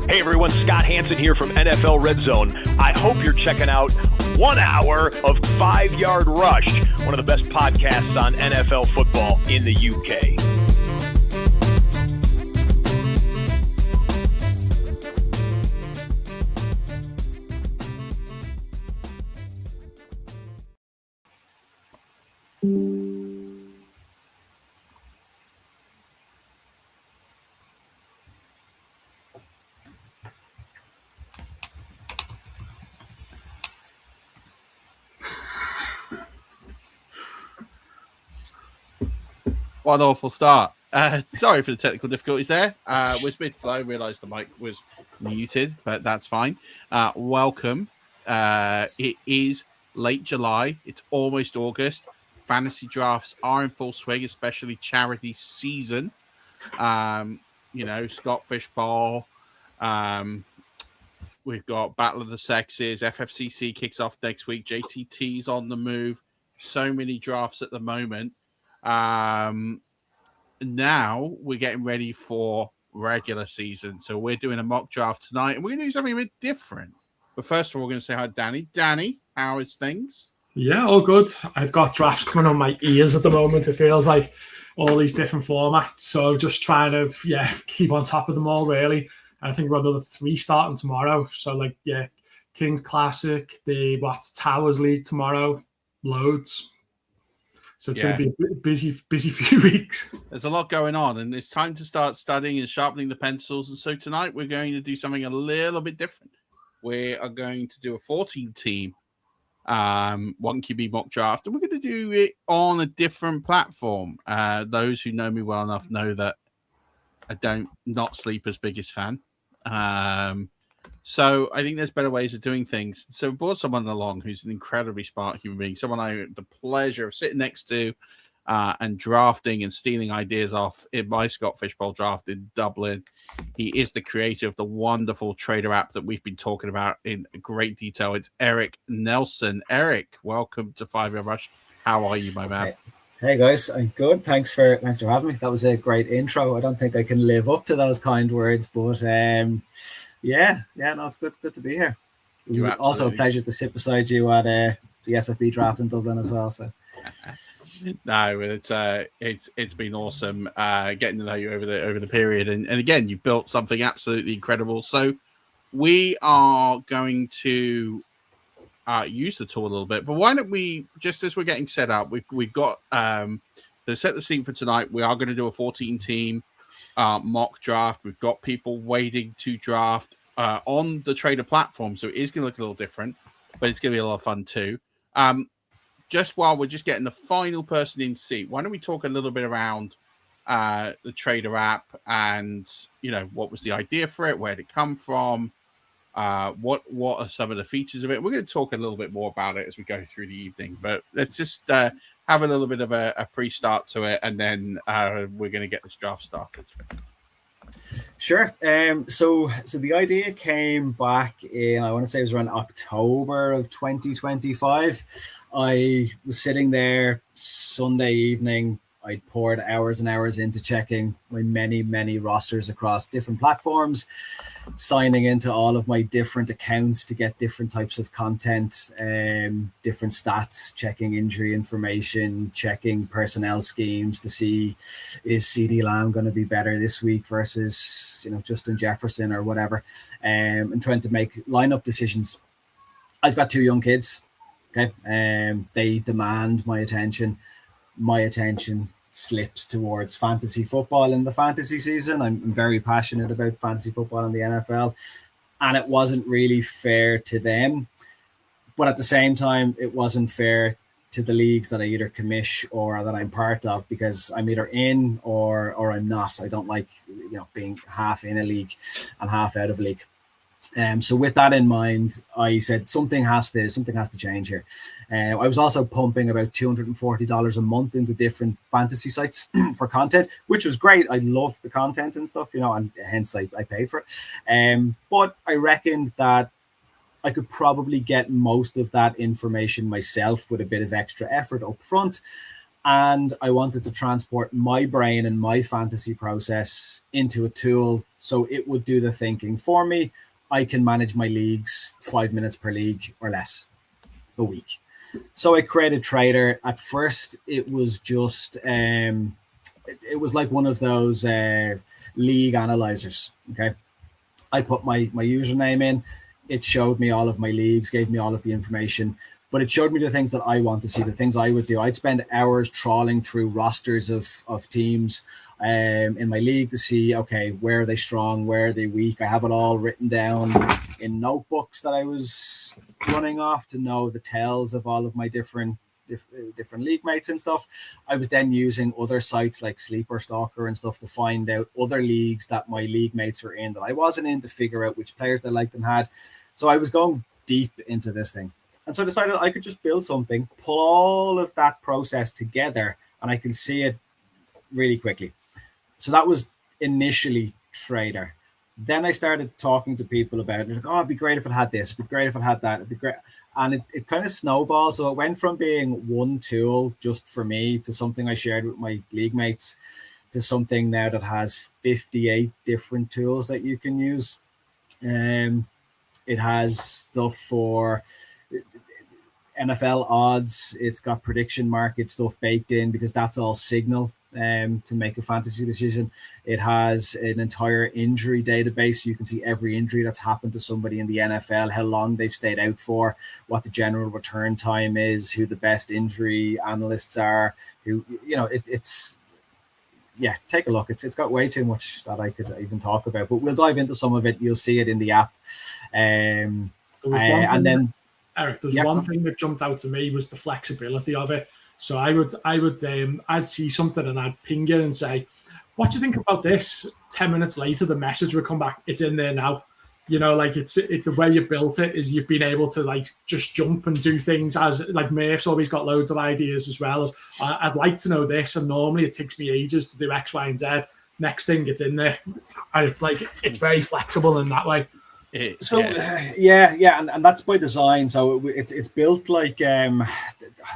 Hey everyone, Scott Hansen here from NFL Red Zone. I hope you're checking out 1 hour of 5-Yard Rush, one of the best podcasts on NFL football in the UK. What an awful start. Sorry for the technical difficulties there. Was mid-flow, realised the mic was muted, but that's fine. Welcome. It is late July. It's almost August. Fantasy drafts are in full swing, especially charity season. Scott Fishbowl. We've got Battle of the Sexes. FFCC kicks off next week. JTT's on the move. So many drafts at the moment. Now we're getting ready for regular season. So we're doing a mock draft tonight, and we're going to do something a bit different. But first of all, we're going to say hi to Danny. Danny, how is things? Yeah, all good. I've got drafts coming on my ears at the moment. It feels like all these different formats. So just trying to, keep on top of them all, really. I think we've got another 3 starting tomorrow. So, King's Classic, the Towers League tomorrow, loads. So it's going to be a busy few weeks. There's a lot going on, and it's time to start studying and sharpening the pencils. And so tonight we're going to do something a little bit different. We are going to do a 14-team 1QB mock draft, and we're going to do it on a different platform. Those who know me well enough know that I don't not Sleeper's biggest fan. So I think there's better ways of doing things. So we brought someone along who's an incredibly smart human being, someone I had the pleasure of sitting next to and drafting and stealing ideas off in my Scott Fishbowl draft in Dublin. He is the creator of the wonderful Tradyr app that we've been talking about in great detail. It's Eric Nelson. Eric, welcome to 5-Yard Rush. How are you, my man? Hey guys, I'm good. Thanks for having me. That was a great intro. I don't think I can live up to those kind words, but it's good to be here. It was also a pleasure to sit beside you at the SFB draft in Dublin as well. So no, it's been awesome getting to know you over the period, and again, you've built something absolutely incredible. So we are going to use the tool a little bit, but why don't we, just as we're getting set up, we've got to set the scene for tonight. We are going to do a 14-team mock draft. We've got people waiting to draft on the Tradyr platform, so it is going to look a little different, but it's going to be a lot of fun too. Just while we're just getting the final person in seat, why don't we talk a little bit around the Tradyr app and what was the idea for it, where did it come from? What are some of the features of it? We're going to talk a little bit more about it as we go through the evening, but let's just have a little bit of a pre-start to it, and then we're going to get this draft started. Sure. So the idea came back in, I want to say it was around October of 2025. I was sitting there Sunday evening. I poured hours and hours into checking my many rosters across different platforms, signing into all of my different accounts to get different types of content, different stats, checking injury information, checking personnel schemes to see, is CeeDee Lamb going to be better this week versus, Justin Jefferson or whatever, and trying to make lineup decisions. I've got 2 young kids. Okay. They demand my attention. My attention slips towards fantasy football in the fantasy season. I'm very passionate about fantasy football in the NFL, and it wasn't really fair to them. But at the same time, it wasn't fair to the leagues that I either commish or that I'm part of, because I'm either in or I'm not. I don't like, being half in a league and half out of a league. So with that in mind, I said something has to change here. I was also pumping about $240 a month into different fantasy sites for content, which was great. I loved the content and stuff, and hence I paid for it. But I reckoned that I could probably get most of that information myself with a bit of extra effort up front. And I wanted to transport my brain and my fantasy process into a tool So it would do the thinking for me. I can manage my leagues 5 minutes per league or less a week. So I created Tradyr. At first, it was just it was like one of those league analyzers. Okay, I put my username in. It showed me all of my leagues, gave me all of the information, but it showed me the things that I want to see, the things I would do. I'd spend hours trawling through rosters of teams in my league to see, okay, where are they strong, where are they weak. I have it all written down in notebooks that I was running off to know the tells of all of my different league mates and stuff. I was then using other sites like Sleeper Stalker and stuff to find out other leagues that my league mates were in that I wasn't in, to figure out which players they liked and had. So I was going deep into this thing. And so I decided I could just build something, pull all of that process together, and I can see it really quickly. So that was initially Tradyr. Then I started talking to people about it. Like, oh, it'd be great if it had this. It'd be great if it had that. It'd be great. And it kind of snowballed. So it went from being one tool just for me to something I shared with my league mates to something now that has 58 different tools that you can use. It has stuff for NFL odds. It's got prediction market stuff baked in because that's all signal to make a fantasy decision. It has an entire injury database. You can see every injury that's happened to somebody in the NFL, how long they've stayed out for, what the general return time is, who the best injury analysts are, who, it's yeah, take a look. It's got way too much that I could even talk about, but we'll dive into some of it. You'll see it in the app. And then Eric, there's one thing that jumped out to me was the flexibility of it. So I'd see something and I'd ping you and say, what do you think about this? 10 minutes later, the message would come back. It's in there now. Like the way you built it is you've been able to like just jump and do things as like Murph's always got loads of ideas as well as I'd like to know this. And normally it takes me ages to do X, Y, and Z. Next thing, it's in there. And it's like, it's very flexible in that way. And that's by design. So it's built like a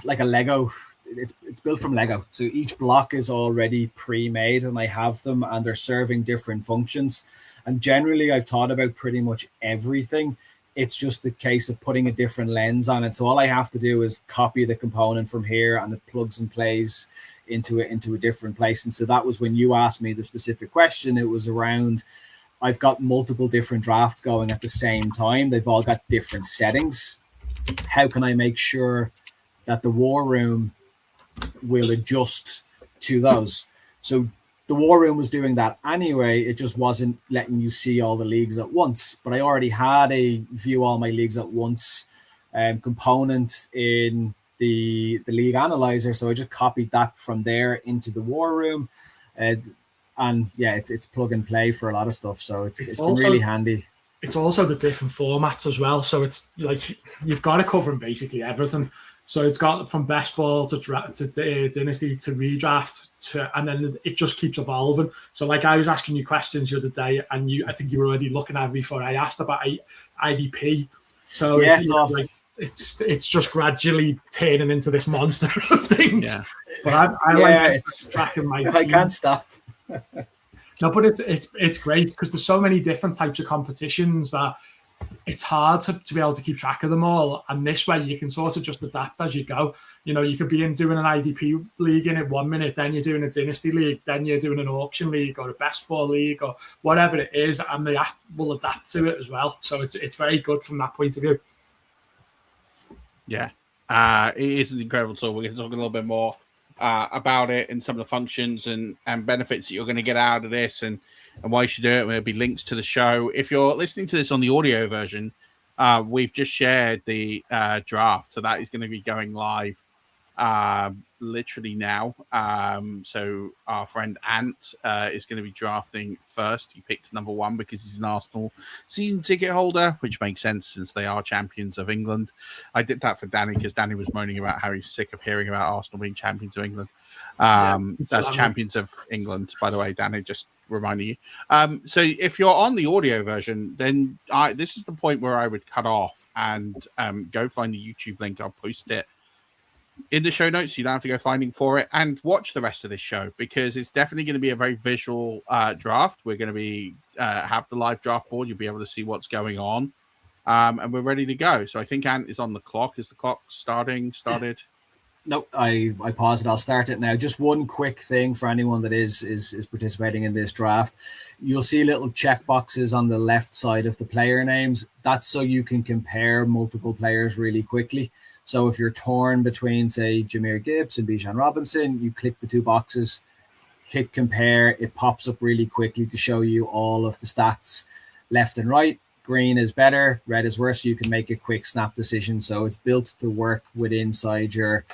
Lego. It's built from Lego. So each block is already pre-made and I have them and they're serving different functions. And generally I've thought about pretty much everything. It's just a case of putting a different lens on it. So all I have to do is copy the component from here and it plugs and plays into a different place. And so that was when you asked me the specific question. It was around, I've got multiple different drafts going at the same time. They've all got different settings. How can I make sure that the war room will adjust to those? So the war room was doing that anyway. It just wasn't letting you see all the leagues at once. But I already had a view all my leagues at once component in the league analyzer. So I just copied that from there into the war room. And yeah, it's plug and play for a lot of stuff. So it's been really handy. It's also the different formats as well. So it's like you've got to cover basically everything. So it's got from best ball to dynasty to redraft and then it just keeps evolving. So like I was asking you questions the other day, and I think you were already looking at me before I asked about IDP. So yeah, it's just gradually turning into this monster of things. Yeah. But I like tracking my team. I can't stop. No, but it's great because there's so many different types of competitions that it's hard to be able to keep track of them all. And this way you can sort of just adapt as you go. You could be doing an IDP league in it 1 minute, then you're doing a dynasty league, then you're doing an auction league or a best ball league or whatever it is, and the app will adapt to it as well. So it's very good from that point of view. Yeah, it is an incredible tool. We're going to talk a little bit more about it and some of the functions and benefits that you're going to get out of this and why you should do it. There'll be links to the show. If you're listening to this on the audio version, we've just shared the draft. So that is going to be going live literally now. So our friend Ant is going to be drafting first. He picked number 1 because he's an Arsenal season ticket holder, which makes sense since they are champions of England. I did that for Danny because Danny was moaning about how he's sick of hearing about Arsenal being champions of England. That's champions of England, by the way, Danny, just reminding you. So if you're on the audio version, then this is the point where I would cut off and go find the YouTube link. I'll post it in the show notes. You don't have to go finding for it, and watch the rest of this show, because it's definitely going to be a very visual draft. We're going to be have the live draft board. You'll be able to see what's going on, and we're ready to go. So I think Ant is on the clock. Is the clock started? No, I paused it. I'll start it now. Just one quick thing for anyone that is participating in this draft. You'll see little check boxes on the left side of the player names. That's so you can compare multiple players really quickly. So if you're torn between, say, Jahmyr Gibbs and Bijan Robinson, you click the two boxes, hit compare. It pops up really quickly to show you all of the stats left and right. Green is better, red is worse. So you can make a quick snap decision. So it's built to work inside your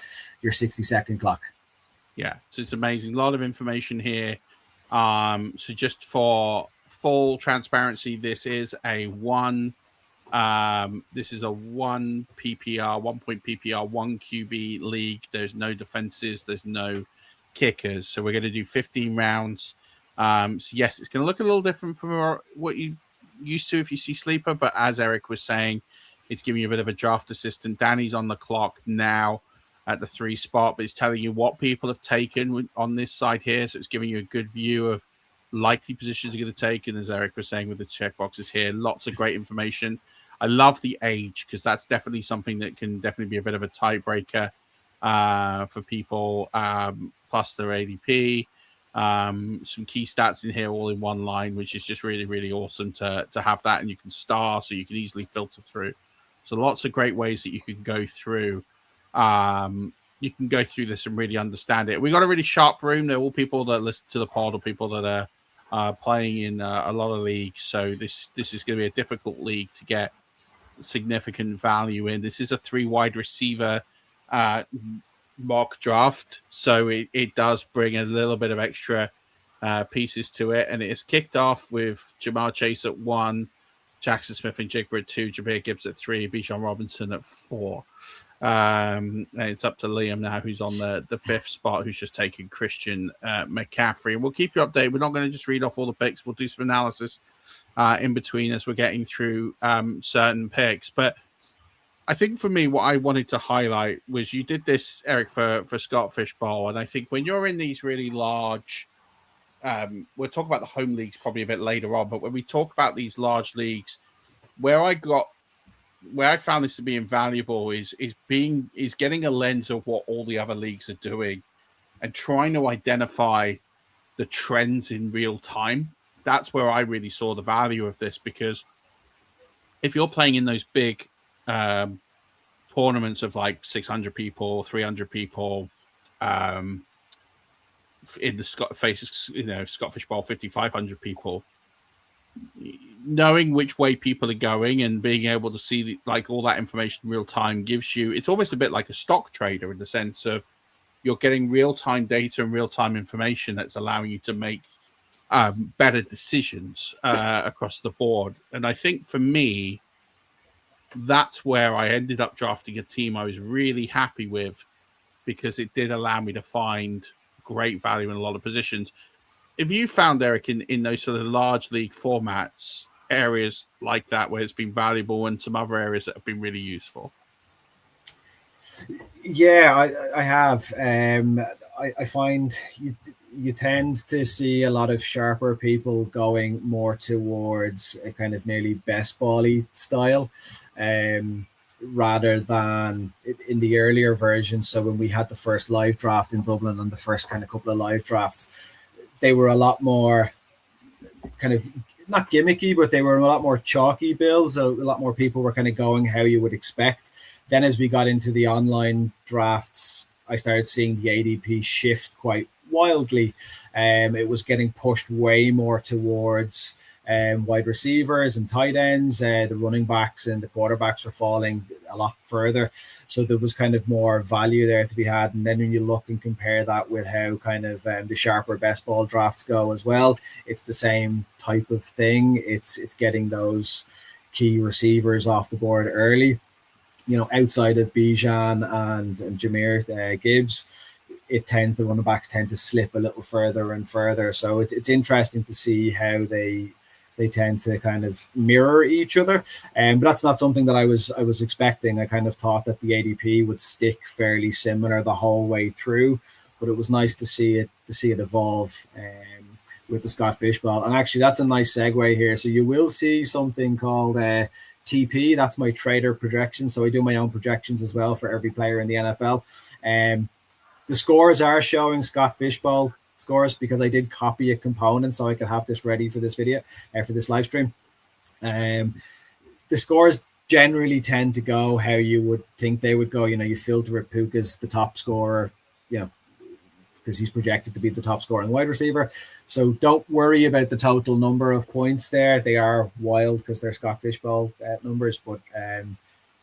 60-second clock. Yeah, so it's amazing. A lot of information here. So just for full transparency, this is a one PPR, 1 point PPR, 1 QB league. There's no defenses, there's no kickers. So we're going to do 15 rounds. So yes, it's going to look a little different from what you used to if you see Sleeper, but as Eric was saying, it's giving you a bit of a draft assistant. Danny's on the clock now at the 3 spot, but it's telling you what people have taken on this side here. So it's giving you a good view of likely positions you're going to take. And as Eric was saying with the checkboxes here, lots of great information. I love the age, because that's definitely something that can definitely be a bit of a tiebreaker for people, plus their ADP. Some key stats in here all in one line, which is just really, really awesome to have that. And you can star, so you can easily filter through. So lots of great ways that you can go through. You can go through this and really understand it. We got a really sharp room. They're all people that listen to the pod, or people that are playing in a lot of leagues. So this is going to be a difficult league to get significant value in. This is a 3 wide receiver mock draft, so it does bring a little bit of extra pieces to it, and it is kicked off with Jamar Chase at 1, Jackson Smith and Jigba at 2, Jahmyr Gibbs at 3, Bijan Robinson at 4. And it's up to Liam now, who's on the 5th spot, who's just taken Christian McCaffrey. And we'll keep you updated. We're not going to just read off all the picks. We'll do some analysis in between as we're getting through certain picks. But I think for me, what I wanted to highlight was you did this, Eric, for Scott Fishbowl. And I think when you're in these really large, we'll talk about the home leagues probably a bit later on, but when we talk about these large leagues, where I found this to be invaluable is getting a lens of what all the other leagues are doing and trying to identify the trends in real time. That's where I really saw the value of this, because if you're playing in those big tournaments of like 600 people, 300 people, in the Scott Fishbowl 5,500 people, knowing which way people are going and being able to see all that information in real time gives you, it's almost a bit like a stock trader, in the sense of you're getting real time data and real time information that's allowing you to make better decisions across the board. And I think for me, that's where I ended up drafting a team I was really happy with, because it did allow me to find great value in a lot of positions. If you found, Eric, in those sort of large league formats, areas like that where it's been valuable, and some other areas that have been really useful? Yeah, I have. I find you tend to see a lot of sharper people going more towards a kind of nearly best ball-y style, rather than in the earlier versions. So when we had the first live draft in Dublin and the first kind of couple of live drafts, they were a lot more kind of not gimmicky, but they were a lot more chalky builds. So a lot more people were kind of going how you would expect. Then as we got into the online drafts, I started seeing the ADP shift quite wildly. It was getting pushed way more towards wide receivers and tight ends. The running backs and the quarterbacks were falling a lot further. So there was kind of more value there to be had. And then when you look and compare that with how kind of the sharper best ball drafts go as well, it's the same type of thing. It's getting those key receivers off the board early. Outside of Bijan and Jahmyr Gibbs, the running backs tend to slip a little further and further. So it's interesting to see how they they tend to kind of mirror each other. But that's not something that I was expecting. I kind of thought that the ADP would stick fairly similar the whole way through, but it was nice to see it evolve with the Scott Fishbowl. And actually, that's a nice segue here. So you will see something called TP. That's my Tradyr projection. So I do my own projections as well for every player in the NFL. The scores are showing Scott Fishbowl scores because I did copy a component so I could have this ready for this video, for this live stream. The scores generally tend to go how you would think they would go. You filter it. Puka's the top scorer, because he's projected to be the top scoring wide receiver. So don't worry about the total number of points there. They are wild because they're Scott Fishbowl numbers, but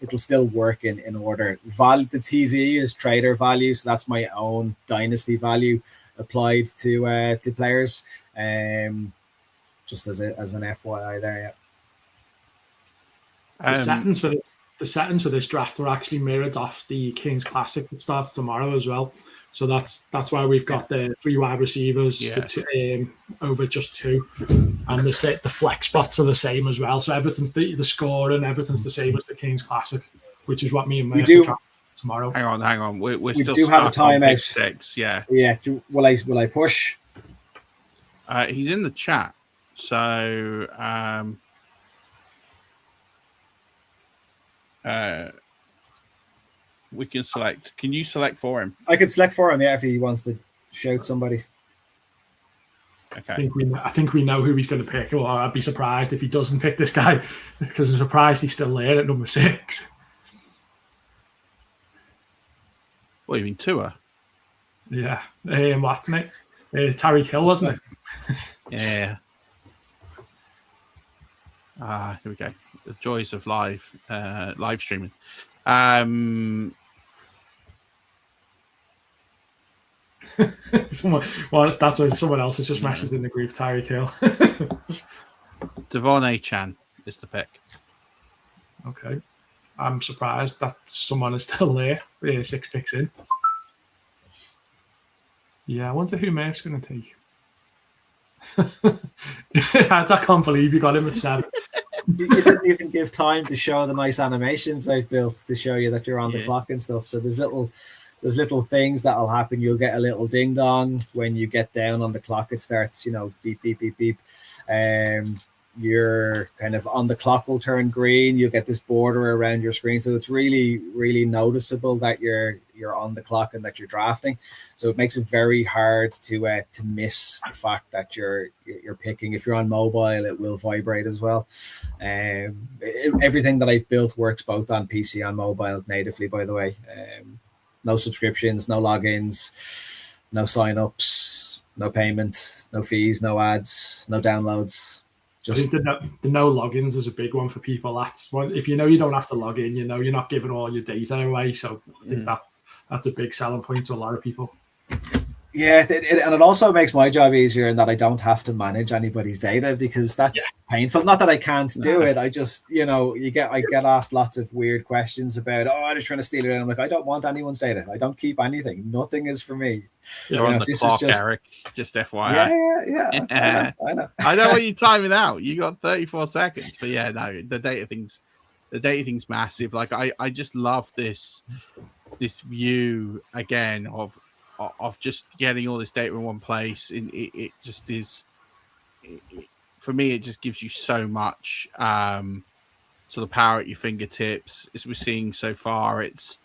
it'll still work in order. The TV is Tradyr value, so that's my own dynasty value applied to players. Just as an FYI there, The settings for this draft are actually mirrored off the Kings Classic that starts tomorrow as well. So that's why we've got the 3 wide receivers over just 2, and the flex spots are the same as well. So everything's the score and everything's the same as the Kings Classic, which is what me and Murphy draft tomorrow. Hang on. We still do have a timeout. 6, yeah. Yeah. Will I push? He's in the chat, so we can select. Can you select for him? I can select for him, yeah, if he wants to shout somebody. Okay. I think we know who he's going to pick. Or I'd be surprised if he doesn't pick this guy, because I'm surprised he's still there at number 6. What, you mean Tua? Yeah. What's it? Tyreek Hill, wasn't it? Yeah. Here we go. The joys of live streaming. That's why someone else has just messaged in the group. Tyreek Hill. Devon A-Chan is the pick. Okay, I'm surprised that someone is still there. 6 picks in. Yeah, I wonder who Merck's going to take. I can't believe you got him at 7. You didn't even give time to show the nice animations I've built to show you that you're on the clock and stuff. So there's little things that'll happen. You'll get a little ding dong when you get down on the clock. It starts, beep, beep, beep, beep. You're kind of on the clock will turn green. You'll get this border around your screen. So it's really, really noticeable that you're on the clock and that you're drafting. So it makes it very hard to miss the fact that you're picking. If you're on mobile, it will vibrate as well. Everything that I've built works both on PC and mobile natively, by the way. No subscriptions, no logins, no signups, no payments, no fees, no ads, no downloads. I think the no logins is a big one for people. That's if you don't have to log in, you're not giving all your data away. So I think that's a big selling point to a lot of people. Yeah, and it also makes my job easier in that I don't have to manage anybody's data, because that's painful. Not that I can't do it. I just, I get asked lots of weird questions about, they're trying to steal it. And I'm like, I don't want anyone's data. I don't keep anything. Nothing is for me. You're on the clock, Eric. Just FYI. Yeah. I know. I know when you time it out. You got 34 seconds. But yeah, no, the data thing's massive. Like I just love this view again of just getting all this data in one place. And it just is, for me, it just gives you so much sort of power at your fingertips. As we're seeing so far, it's,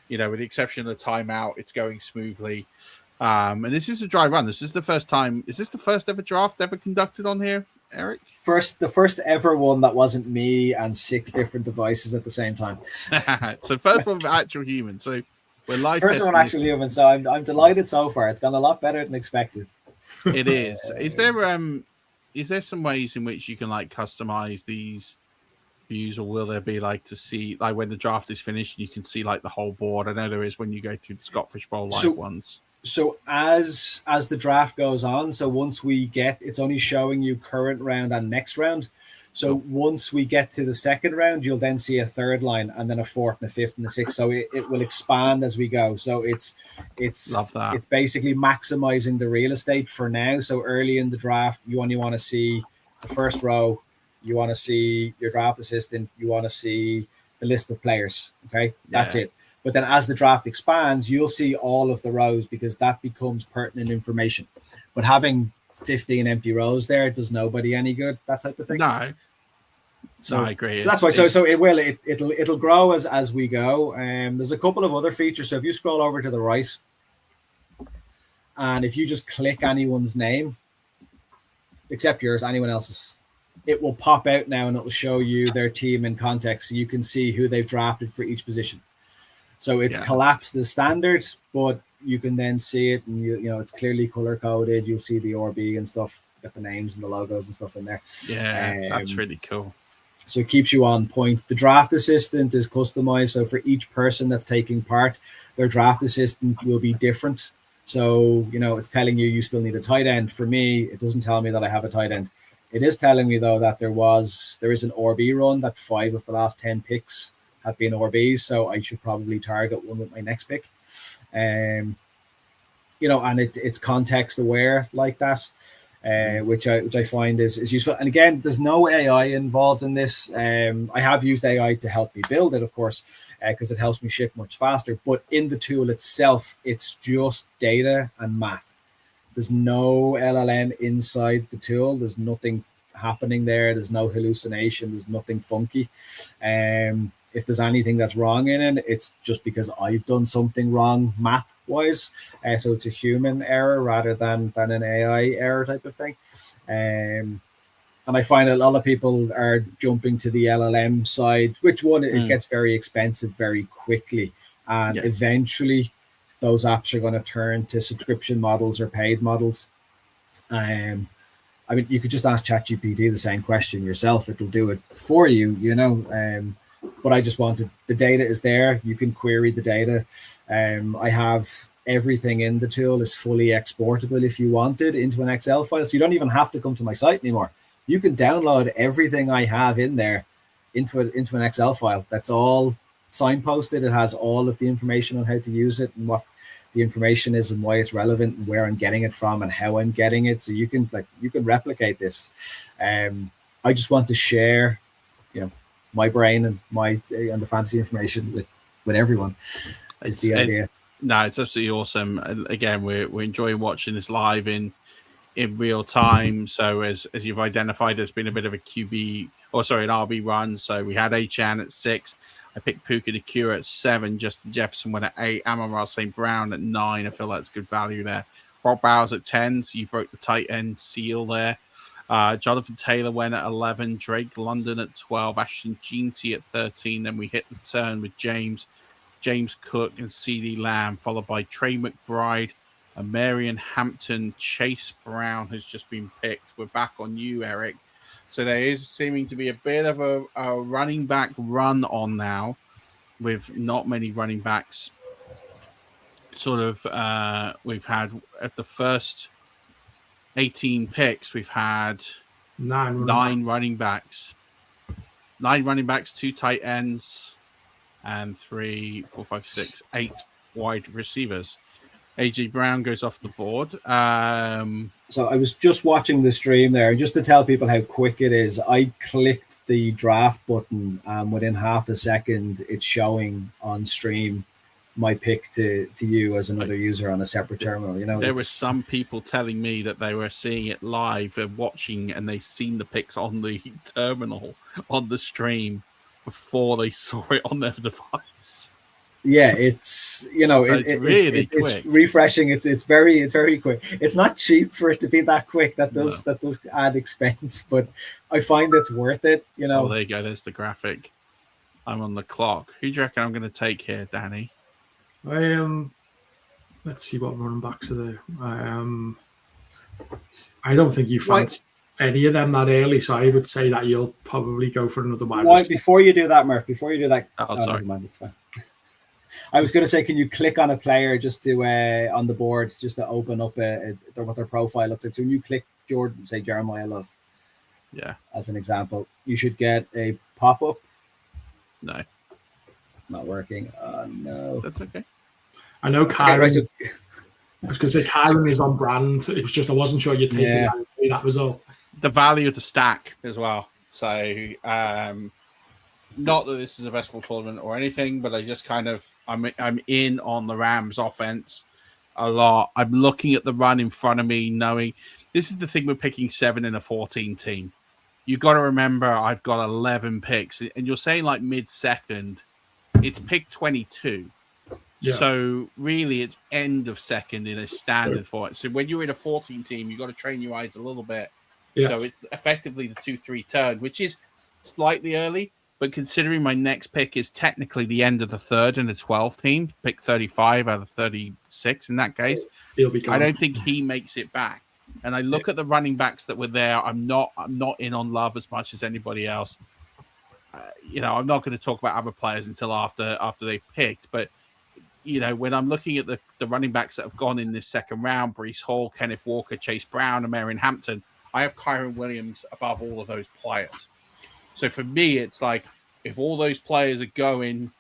with the exception of the timeout, it's going smoothly. And this is a dry run. This is the first time. Is this the first ever draft ever conducted on here, Eric? The first ever one that wasn't me and 6 different devices at the same time. So first one for actual humans. So we're live. First one actual human. So I'm delighted so far. It's gone a lot better than expected. It is. Is there some ways in which you can customize these views, or will there be to see when the draft is finished and you can see the whole board? I know there is when you go through the Scott Fishbowl live ones. So as the draft goes on, so once we get, it's only showing you current round and next round. So once we get to the second round, you'll then see a third line and then a fourth and a fifth and a sixth. So it will expand as we go. So it's basically maximizing the real estate for now. So early in the draft, you only want to see the first row, you want to see your draft assistant, you want to see the list of players. Okay, that's it. But then as the draft expands, you'll see all of the rows because that becomes pertinent information. But having 15 empty rows there does nobody any good, that type of thing. No. So I agree. So that's why. So it'll grow as we go. There's a couple of other features. So if you scroll over to the right, and if you just click anyone's name, except yours, anyone else's, it will pop out now and it will show you their team in context, so you can see who they've drafted for each position. So it's collapsed as standard, but you can then see it, and you know it's clearly color coded. You'll see the RB and stuff, got the names and the logos and stuff in there. Yeah, that's really cool. So it keeps you on point. The draft assistant is customized. So for each person that's taking part, their draft assistant will be different. So, you know, it's telling you still need a tight end. For me, it doesn't tell me that I have a tight end. It is telling me, though, that there is an RB run, that 5 of the last 10 picks have been RBs. So I should probably target one with my next pick. You know, and it's context aware like that. Which I find is useful. And again, there's no AI involved in this. I have used AI to help me build it, of course, because it helps me ship much faster. But in the tool itself, it's just data and math. There's no LLM inside the tool. There's nothing happening there. There's no hallucination. There's nothing funky. If there's anything that's wrong in it, it's just because I've done something wrong math-wise. So it's a human error rather than an AI error type of thing. And I find a lot of people are jumping to the LLM side, which it gets very expensive very quickly. And eventually those apps are going to turn to subscription models or paid models. I mean, you could just ask ChatGPT the same question yourself. It'll do it for you, you know. But I just wanted, the data is there. You can query the data. I have everything in the tool is fully exportable if you wanted into an Excel file. So you don't even have to come to my site anymore. You can download everything I have in there into an Excel file. That's all signposted. It has all of the information on how to use it and what the information is and why it's relevant and where I'm getting it from and how I'm getting it. So you can replicate this. I just want to share, you know, my brain and the fancy information with everyone is the idea. No, it's absolutely awesome. And again, we're enjoying watching this live in real time. So as you've identified, there's been a bit of an RB run. So we had Achan at 6. I picked Puka Nakua at 7. Justin Jefferson went at 8. Amon-Ra St. Brown at 9. I feel that's good value there. Brock Bowers at 10. So you broke the tight end seal there. Jonathan Taylor went at 11, Drake London at 12, Ashton Jeanty at 13. Then we hit the turn with James Cook and CeeDee Lamb, followed by Trey McBride and Marion Hampton. Chase Brown has just been picked. We're back on you, Eric. So there is seeming to be a bit of a running back run on now, with not many running backs. We've had at the first 18 picks, we've had 9 running backs. 9 running backs, 2 tight ends, and 8 wide receivers. AJ Brown goes off the board. So I was just watching the stream there, just to tell people how quick it is. I clicked the draft button, and within half a second, it's showing on stream my pick to you as another user on a separate terminal. You know, there were some people telling me that they were seeing it live and watching, and they've seen the picks on the terminal on the stream before they saw it on their device. Yeah, it's quick. It's refreshing. It's very quick. It's not cheap for it to be that quick. That does add expense, but I find it's worth it. You know. Oh, there you go. There's the graphic. I'm on the clock. Who do you reckon I'm going to take here, Danny? Let's see what running backs are there. I don't think you fancy any of them that early, so I would say that you'll probably go for another wide. Before you do that, Murph, sorry. Never mind, it's fine. I was going to say, can you click on a player just to on the boards just to open up what their profile looks like? So when you click Jordan, say Jeremiah Love, as an example, you should get a pop up. No, not working. No, that's okay. I know Kyron. I was going to say Kyron is on brand. It was just I wasn't sure you'd take it. That was all. The value of the stack as well. So, not that this is a best ball tournament or anything, but I just I'm in on the Rams offense a lot. I'm looking at the run in front of me, knowing this is the thing with picking 7 in a 14 team. You've got to remember I've got 11 picks, and you're saying like mid-second, it's pick 22. Yeah. So really it's end of second in a standard for it. So when you're in a 14 team, you've got to train your eyes a little bit. Yeah. So it's effectively the 2-3 turn, which is slightly early, but considering my next pick is technically the end of the third in a 12 team, pick 35 out of 36 in that case, I don't think he makes it back. And I look at the running backs that were there. I'm not in on Love as much as anybody else. I'm not going to talk about other players until after they picked. But, when I'm looking at the running backs that have gone in this second round, Breece Hall, Kenneth Walker, Chase Brown, and Marion Hampton, I have Kyron Williams above all of those players. So for me, it's like, if all those players are going,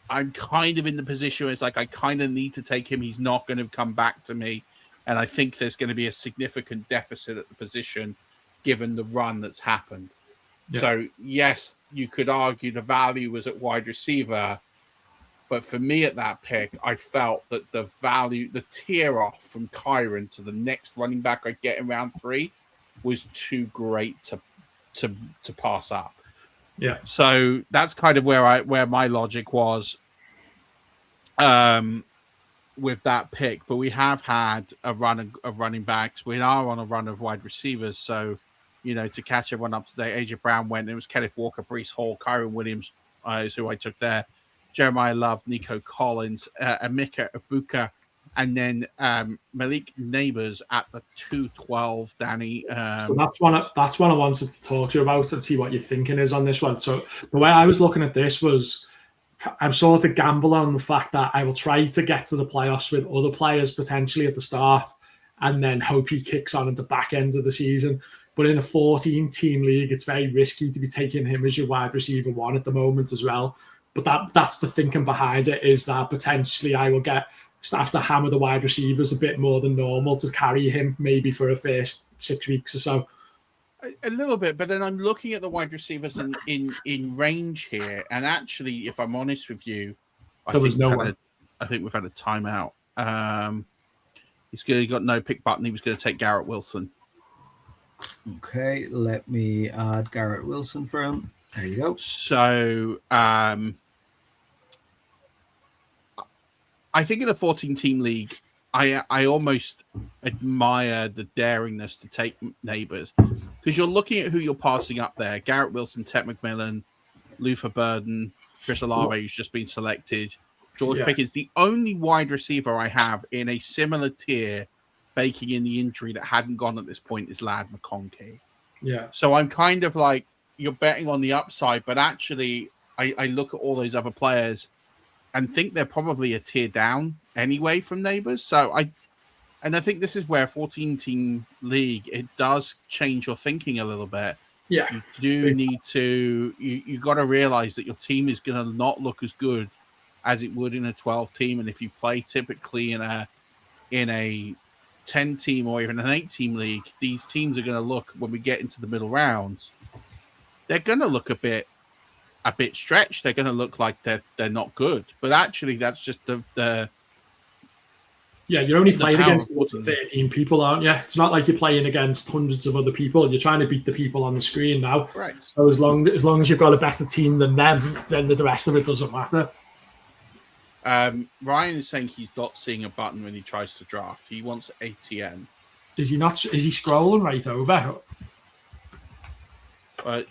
I'm kind of in the position where it's like, I kind of need to take him. He's not going to come back to me. And I think there's going to be a significant deficit at the position given the run that's happened. Yeah. So, yes, you could argue the value was at wide receiver. But for me at that pick, I felt that the value, the tear off from Kyron to the next running back I get in round 3 was too great to pass up. Yeah. So that's kind of where my logic was with that pick. But we have had a run of running backs. We are on a run of wide receivers. So, to catch everyone up to date, AJ Brown went. It was Kenneth Walker, Breece Hall, Kyron Williams is who I took there. Jeremiah Love, Nico Collins, Emeka Ibuka, and then Malik Neighbors at the 212, Danny. So that's one I wanted to talk to you about and see what your thinking is on this one. So the way I was looking at this was, I'm sort of gambling on the fact that I will try to get to the playoffs with other players potentially at the start and then hope he kicks on at the back end of the season. But in a 14-team league, it's very risky to be taking him as your wide receiver 1 at the moment as well. But that's the thinking behind it, is that potentially I will have to hammer the wide receivers a bit more than normal to carry him maybe for a first 6 weeks or so. A little bit, but then I'm looking at the wide receivers in range here, and actually, if I'm honest with you, I think we've had a timeout. He's got no pick button. He was going to take Garrett Wilson. Okay, let me add Garrett Wilson for him. There you go. So, I think in a 14-team league, I almost admire the daringness to take Neighbors, because you're looking at who you're passing up there. Garrett Wilson, Ted McMillan, Luther Burden, Chris Olave, who's just been selected, George Pickens. The only wide receiver I have in a similar tier baking in the injury that hadn't gone at this point is Ladd McConkey. Yeah. So I'm kind of like, you're betting on the upside, but actually I look at all those other players and think they're probably a tier down anyway from Neighbors. So I think this is where a 14-team league, it does change your thinking a little bit. Yeah. You do need to, you got to realize that your team is going to not look as good as it would in a 12-team. And if you play typically in a 10-team or even an 8-team league, these teams are going to look, when we get into the middle rounds, they're going to look a bit stretched. They're going to look like they're not good. But actually, that's just the you're only playing against 13 people, aren't you? It's not like you're playing against hundreds of other people. You're trying to beat the people on the screen now. Right. So as long as you've got a better team than them, then the rest of it doesn't matter. Ryan is saying he's not seeing a button when he tries to draft. He wants ATN. Is he not? Is he scrolling right over?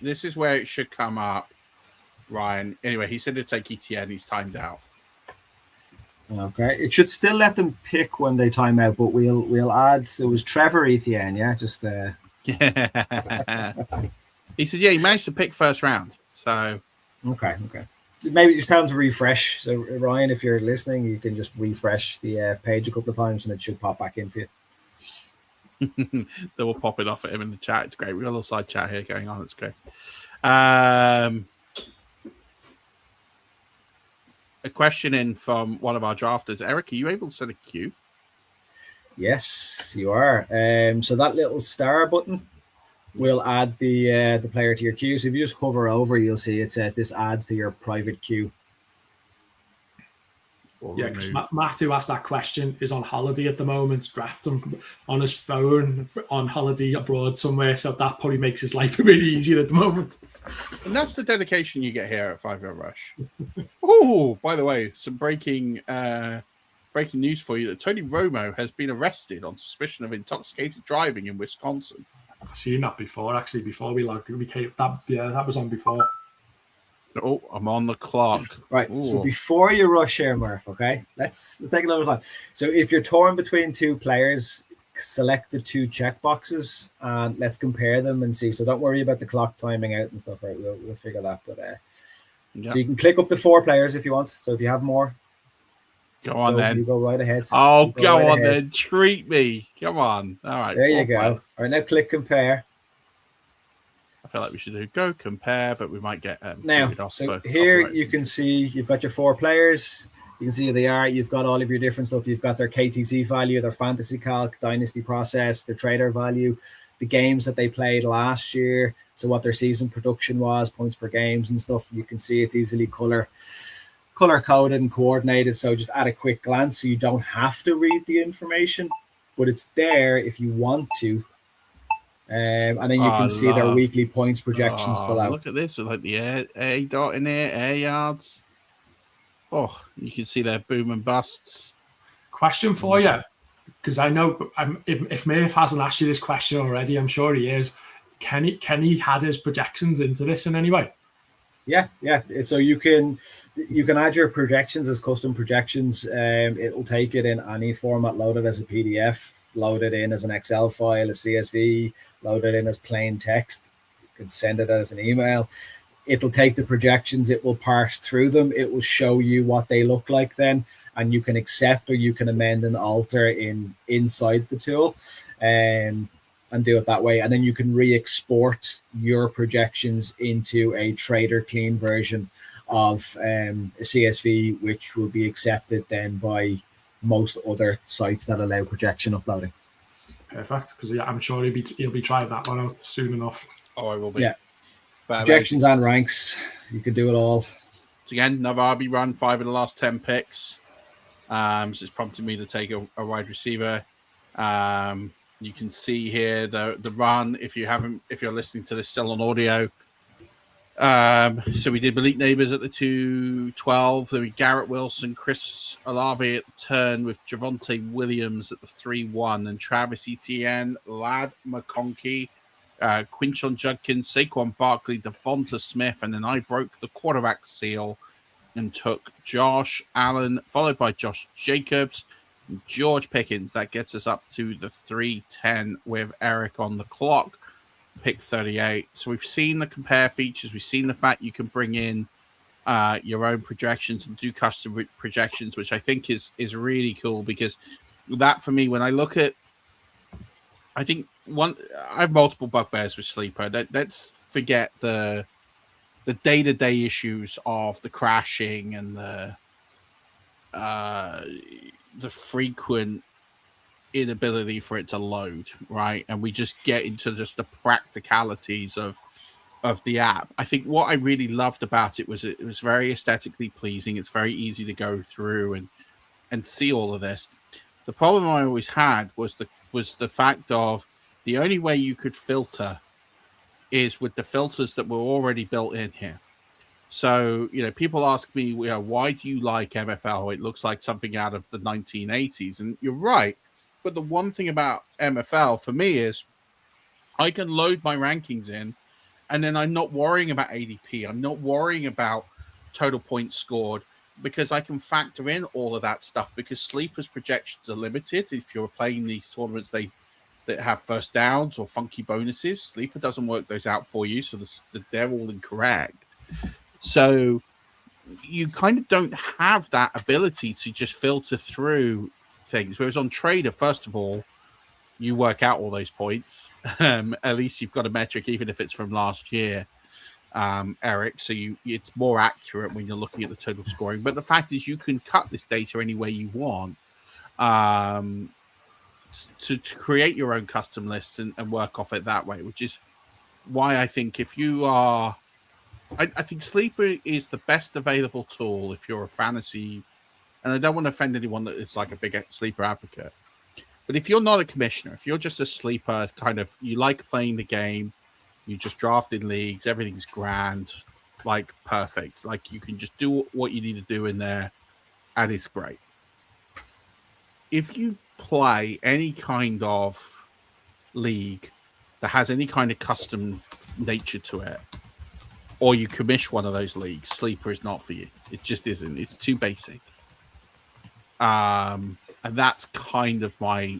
This is where it should come up, Ryan. Anyway, he said to take ETN. He's timed out. Okay, it should still let them pick when they time out, but we'll add. It was Trevor Etienne, yeah, just yeah. He said, yeah, he managed to pick first round. So okay. Maybe just tell them to refresh. So Ryan, if you're listening, you can just refresh the page a couple of times, and it should pop back in for you. They will pop it off at him in the chat. It's great. We've got a little side chat here going on. It's great. A question in from one of our drafters. Eric, are you able to set a queue? Yes, you are. So that little star button will add the player to your queue. So if you just hover over, you'll see it says this adds to your private queue. Yeah, because Matt, who asked that question, is on holiday at the moment, drafting on his phone on holiday abroad somewhere. So that probably makes his life a bit easier at the moment. And that's the dedication you get here at 5 Yard Rush. Oh, by the way, some breaking news for you that Tony Romo has been arrested on suspicion of intoxicated driving in Wisconsin. I've seen that before, actually, before we logged it. That was on before. Oh, I'm on the clock. Right. Ooh. So before you rush here, Murph, okay, let's take a little time. So if you're torn between two players, select the two check boxes and let's compare them and see. So don't worry about the clock timing out and stuff. Right, we'll figure that. But so you can click up to 4 players if you want. So if you have more, go on then. You go right ahead. Oh, go on then. Treat me. Come on. All right. There you go. All right, now click compare. I feel like we should do go compare, but we might get now. So here you can see you've got your 4 players. You can see who they are. You've got all of your different stuff. You've got their KTC value, their fantasy calc, dynasty process, their trader value, the games that they played last year. So what their season production was, points per games and stuff. You can see it's easily color coded and coordinated. So just at a quick glance, so you don't have to read the information, but it's there if you want to. And then you can see their weekly points projections below. Look at this, with like the A dot in there, air yards. Oh, you can see their boom and busts. Question for you, because I know if Murph hasn't asked you this question already, I'm sure he is. Can he add his projections into this in any way? Yeah. So you can add your projections as custom projections. It'll take it in any format, load it as a PDF, load it in as an Excel file, a CSV, load it in as plain text. You can send it as an email. It'll take the projections, it will parse through them, it will show you what they look like then, and you can accept or you can amend and alter inside the tool and do it that way. And then you can re-export your projections into a Tradyr clean version of a CSV, which will be accepted then by most other sites that allow projection uploading. Perfect, because I'm sure he'll be trying that one out soon enough. Oh, I will be. Yeah. Projections and ranks, you can do it all. So again, another RB run, 5 of the last 10 picks. So it's prompted me to take a wide receiver. You can see here the run. If you're listening to this still on audio. So we did Malik Neighbors at the 2-12. Then we Garrett Wilson, Chris Olave at the turn with Javonte Williams at the 3-1, and Travis Etienne, Ladd McConkey, Quinshon Judkins, Saquon Barkley, Devonta Smith, and then I broke the quarterback seal and took Josh Allen, followed by Josh Jacobs, and George Pickens. That gets us up to the 3-10 with Eric on the clock, pick 38. So we've seen the compare features. We've seen the fact you can bring in your own projections and do custom projections, which I think is really cool, because that for me, when I look at, I think I have multiple bugbears with Sleeper. Let's forget the day-to-day issues of the crashing and the frequent inability for it to load, right? And we just get into just the practicalities of the app. I think what I really loved about it was very aesthetically pleasing. It's very easy to go through and see all of this. The problem I always had was the fact of the only way you could filter is with the filters that were already built in here. So, people ask me, why do you like MFL? It looks like something out of the 1980s. And you're right. But the one thing about MFL for me is I can load my rankings in, and then I'm not worrying about ADP. I'm not worrying about total points scored, because I can factor in all of that stuff, because Sleeper's projections are limited. If you're playing these tournaments that have first downs or funky bonuses, Sleeper doesn't work those out for you, so they're all incorrect. So you kind of don't have that ability to just filter through things. Whereas on Tradyr, first of all, you work out all those points. At least you've got a metric, even if it's from last year, Eric. So it's more accurate when you're looking at the total scoring. But the fact is, you can cut this data any way you want to create your own custom list and work off it that way, which is why I think if you are, I think Sleeper is the best available tool if you're a fantasy, and I don't want to offend anyone that is like a big Sleeper advocate, but if you're not a commissioner, if you're just a Sleeper, kind of, you like playing the game, you just draft in leagues, everything's grand, like perfect, like you can just do what you need to do in there, and it's great. If you play any kind of league that has any kind of custom nature to it, or you commish one of those leagues, Sleeper is not for you. It just isn't. It's too basic. And that's kind of why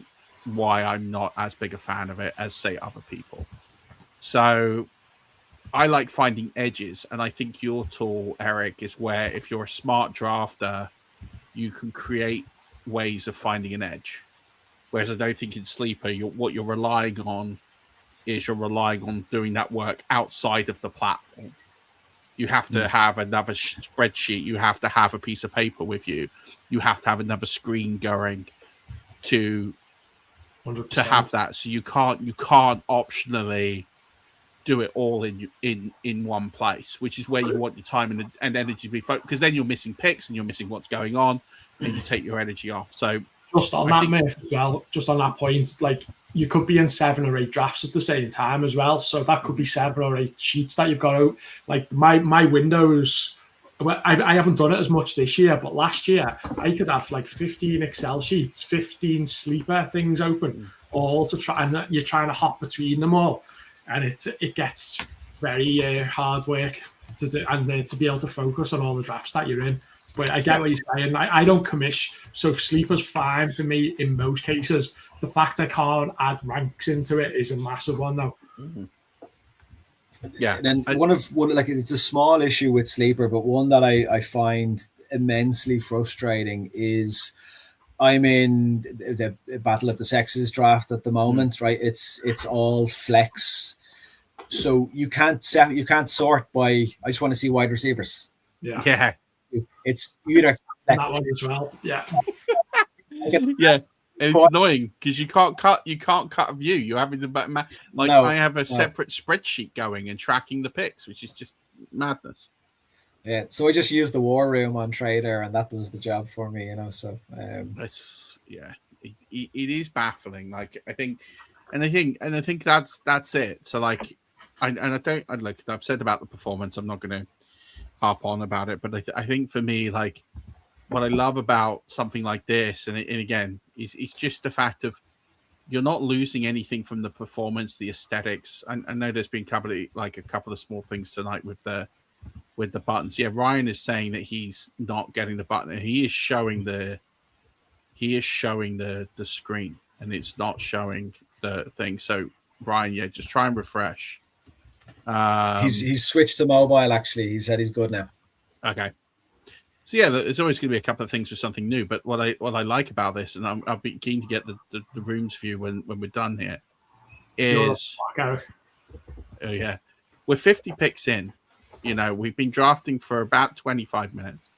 I'm not as big a fan of it as, say, other people. So I like finding edges, and I think your tool, Eric, is where if you're a smart drafter, you can create ways of finding an edge. Whereas I don't think in Sleeper, what you're relying on is you're relying on doing that work outside of the platform. You have to have another spreadsheet. You have to have a piece of paper with you. You have to have another screen going to 100%. have that. So you can't optionally do it all in one place, which is where you want your time and energy to be focused. Because then you're missing picks and you're missing what's going on, and you take your energy off. So just on that, Murph, as well, just on that point, like you could be in 7 or 8 drafts at the same time as well. So that could be 7 or 8 sheets that you've got out. Like my windows, well, I haven't done it as much this year, but last year I could have like 15 Excel sheets, 15 Sleeper things open, all to try, and you're trying to hop between them all, and it gets very hard work to do, and to be able to focus on all the drafts that you're in. But I get what you're saying. I don't commish, so Sleeper's fine for me in most cases. The fact I can't add ranks into it is a massive one, though. Mm-hmm. Yeah, and then one like it's a small issue with Sleeper, but one that I find immensely frustrating is I'm in the Battle of the Sexes draft at the moment, right? It's all flex, so you can't sort by. I just want to see wide receivers. Yeah. It's either that one as well. Yeah. Yeah. And it's annoying because you can't cut a view. You're having to I have a separate spreadsheet going and tracking the picks, which is just madness. Yeah, so I just use the war room on Tradyr, and that does the job for me, So it is baffling. Like I think that's it. So like, I've said about the performance. I'm not going to harp on about it, but I think for me, like, what I love about something like this, and again, it's just the fact of you're not losing anything from the performance, the aesthetics. I know there's been a couple of small things tonight with the buttons. Yeah, Ryan is saying that he's not getting the button, and he is showing the screen, and it's not showing the thing. So Ryan, yeah, just try and refresh. He's switched to mobile. Actually, he said he's good now. Okay. So yeah, there's always going to be a couple of things with something new. But what I like about this, and I'll be keen to get the rooms view when we're done here, is we're 50 picks in. We've been drafting for about 25 minutes.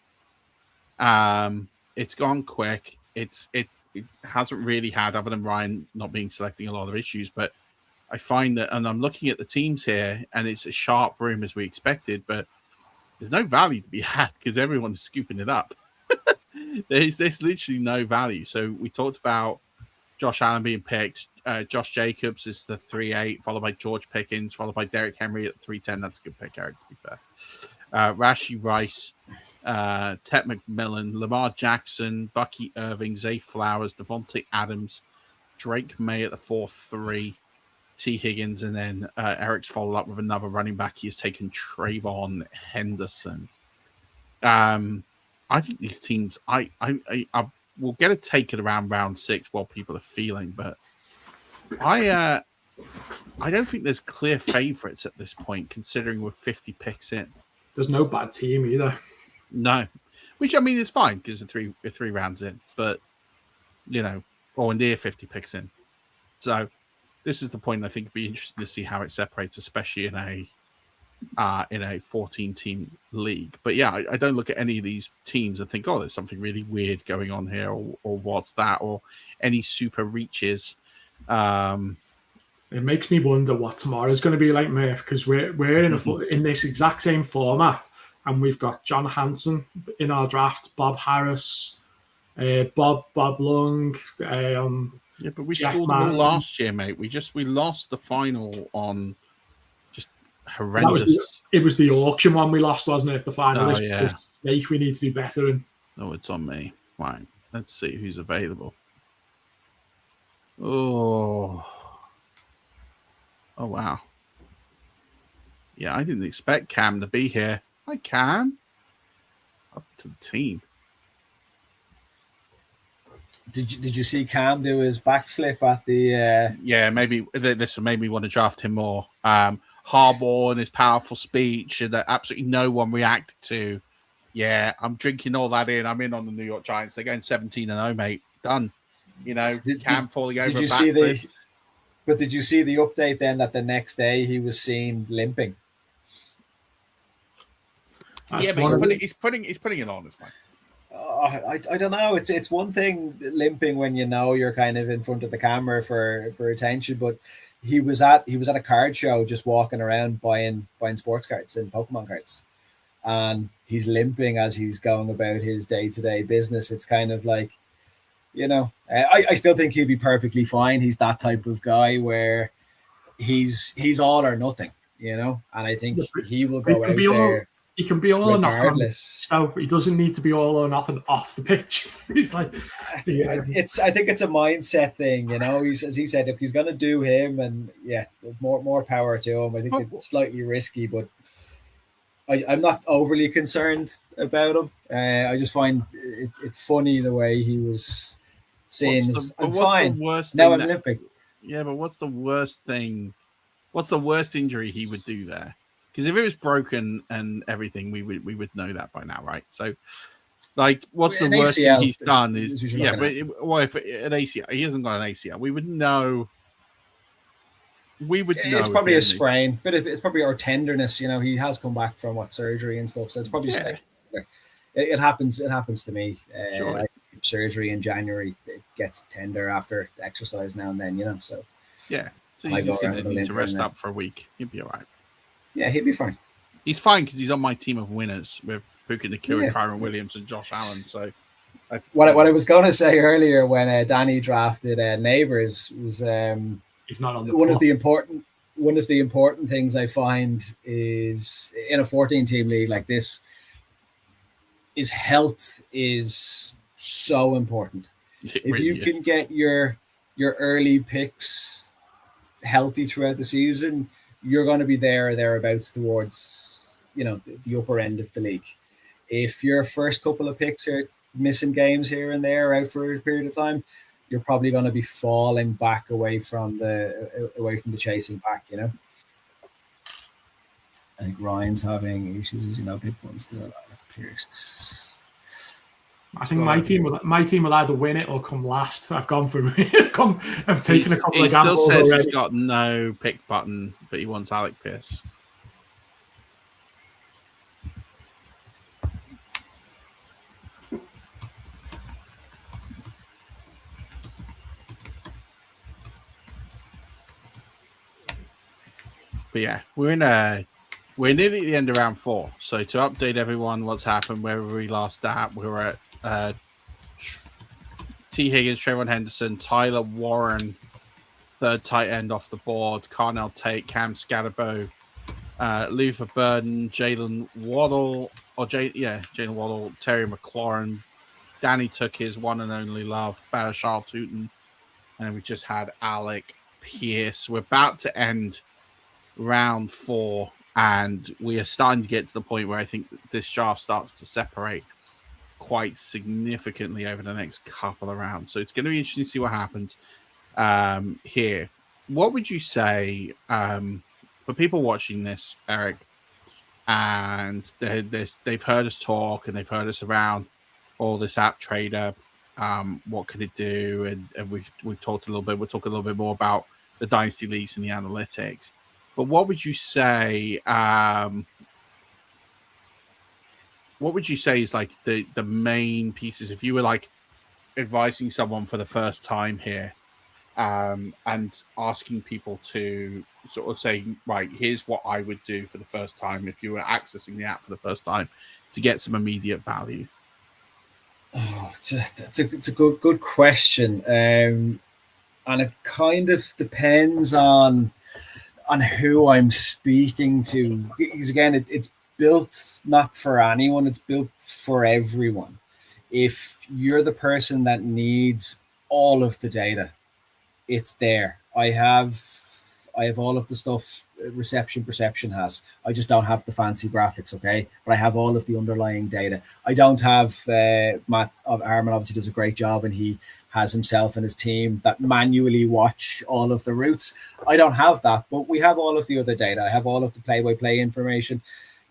It's gone quick. It hasn't really had, other than Ryan not being selecting, a lot of issues. But I find that, and I'm looking at the teams here, and it's a sharp room as we expected, but there's no value to be had because everyone's scooping it up. There's literally no value. So we talked about Josh Allen being picked. Josh Jacobs is the 3-8, followed by George Pickens, followed by Derrick Henry at 3-10. That's a good pick, Eric, to be fair. Rashee Rice, Ted McMillan, Lamar Jackson, Bucky Irving, Zay Flowers, Devontae Adams, Drake May at the 4-3, T. Higgins, and then Eric's followed up with another running back. He has taken Trayvon Henderson. I think these teams, I will get a take at around round 6 while people are feeling, but I don't think there's clear favorites at this point, considering we're 50 picks in. There's no bad team either. No, which I mean is fine because we're three rounds in, but or near 50 picks in. So this is the point I think it'd be interesting to see how it separates, especially in a 14-team league. But yeah, I don't look at any of these teams and think, oh, there's something really weird going on here, or what's that, or any super reaches. It makes me wonder what tomorrow's going to be like, Murph, because we're in this exact same format, and we've got John Hanson in our draft, Bob Harris, Bob Lung, yeah, but we Jeff scored them all Martin. last year, mate. We lost the final on just horrendous. It was the auction one we lost, wasn't it? The final. Oh, This snake we need to do better in. No, it's on me. Right, let's see who's available. Oh wow. Yeah, I didn't expect Cam to be here. Hi, Cam. Up to the team. Did you see Cam do his backflip at the? Yeah, maybe this made me want to draft him more. Harbaugh and his powerful speech that absolutely no one reacted to. Yeah, I'm drinking all that in. I'm in on the New York Giants. They're going 17-0, mate. Done. You know, Cam falling over. Did you see did you see the update then that the next day he was seen limping? Yeah, but he's putting it on. It's fine. I don't know. It's one thing limping when you know you're kind of in front of the camera for attention, but he was at a card show just walking around buying sports cards and Pokemon cards, and he's limping as he's going about his day-to-day business. It's kind of like, you know, I still think he'll be perfectly fine. He's that type of guy where he's all or nothing, you know, and I think he will go out there. He can be all or nothing. So he doesn't need to be all or nothing off the pitch. He's like, I think it's a mindset thing, you know. As he said, if he's going to do him, and yeah, more power to him. I think it's slightly risky, but I'm not overly concerned about him. I just find it funny the way he was saying, "I'm fine now. I'm limping." Yeah, but what's the worst thing? What's the worst injury he would do there? Because if it was broken and everything, we would know that by now, right? So, like, what's the worst thing he's done? Is if an ACL, he hasn't got an ACL, we would know. It's probably a sprain, but it's probably our tenderness. You know, he has come back from surgery and stuff, so it's probably it happens. It happens to me. Sure. Surgery in January, it gets tender after exercise now and then. You know, so yeah. So he's just going to need to rest up for a week. He'll be all right. Yeah, he'll be fine. He's fine because he's on my team of winners with Puka Nakua, Kyron Williams, and Josh Allen. So, what I was going to say earlier when Danny drafted Neighbors was he's not on the one of the important things I find is in a 14-team league like this is health is so important. If you can get your early picks healthy throughout the season, you're going to be there or thereabouts towards, you know, the upper end of the league. If your first couple of picks are missing games here and there out for a period of time, you're probably going to be falling back away from the chasing pack, you know. I think Ryan's having issues, as you know, big ones there. Pierce. I think my team will either win it or come last. I've gone for I've taken a couple of gambles. He still says already. He's got no pick button, but he wants Alec Pierce. But yeah, we're nearly at the end of round 4. So to update everyone what's happened, where we last at, we were at T. Higgins, Trayvon Henderson, Tyler Warren, third tight end off the board, Carnell Tate, Cam Scatterbo, Luther Burden, Jalen Waddle, Jalen Waddle, Terry McLaurin. Danny took his one and only love, Bashar Tootin, and we just had Alec Pierce. We're about to end round 4, and we are starting to get to the point where I think this draft starts to separate quite significantly over the next couple of rounds. So it's going to be interesting to see what happens here. What would you say for people watching this, Eric, and they've heard us talk and they've heard us around all this app Tradyr, what could it do? And we've talked a little bit. We'll talk a little bit more about the dynasty leagues and the analytics. But what would you say? What would you say is like the main pieces if you were like advising someone for the first time here? and asking people to sort of say, right, here's what I would do for the first time if you were accessing the app for the first time to get some immediate value? Oh, it's a good question, and it kind of depends on who I'm speaking to. Because again, it's built not for anyone; it's built for everyone. If you're the person that needs all of the data, it's there. I have all of the stuff reception perception has. I just don't have the fancy graphics, okay? But I have all of the underlying data. I don't have Matt Harmon obviously does a great job, and he has himself and his team that manually watch all of the routes. I don't have that, but we have all of the other data. I have all of the play-by-play information.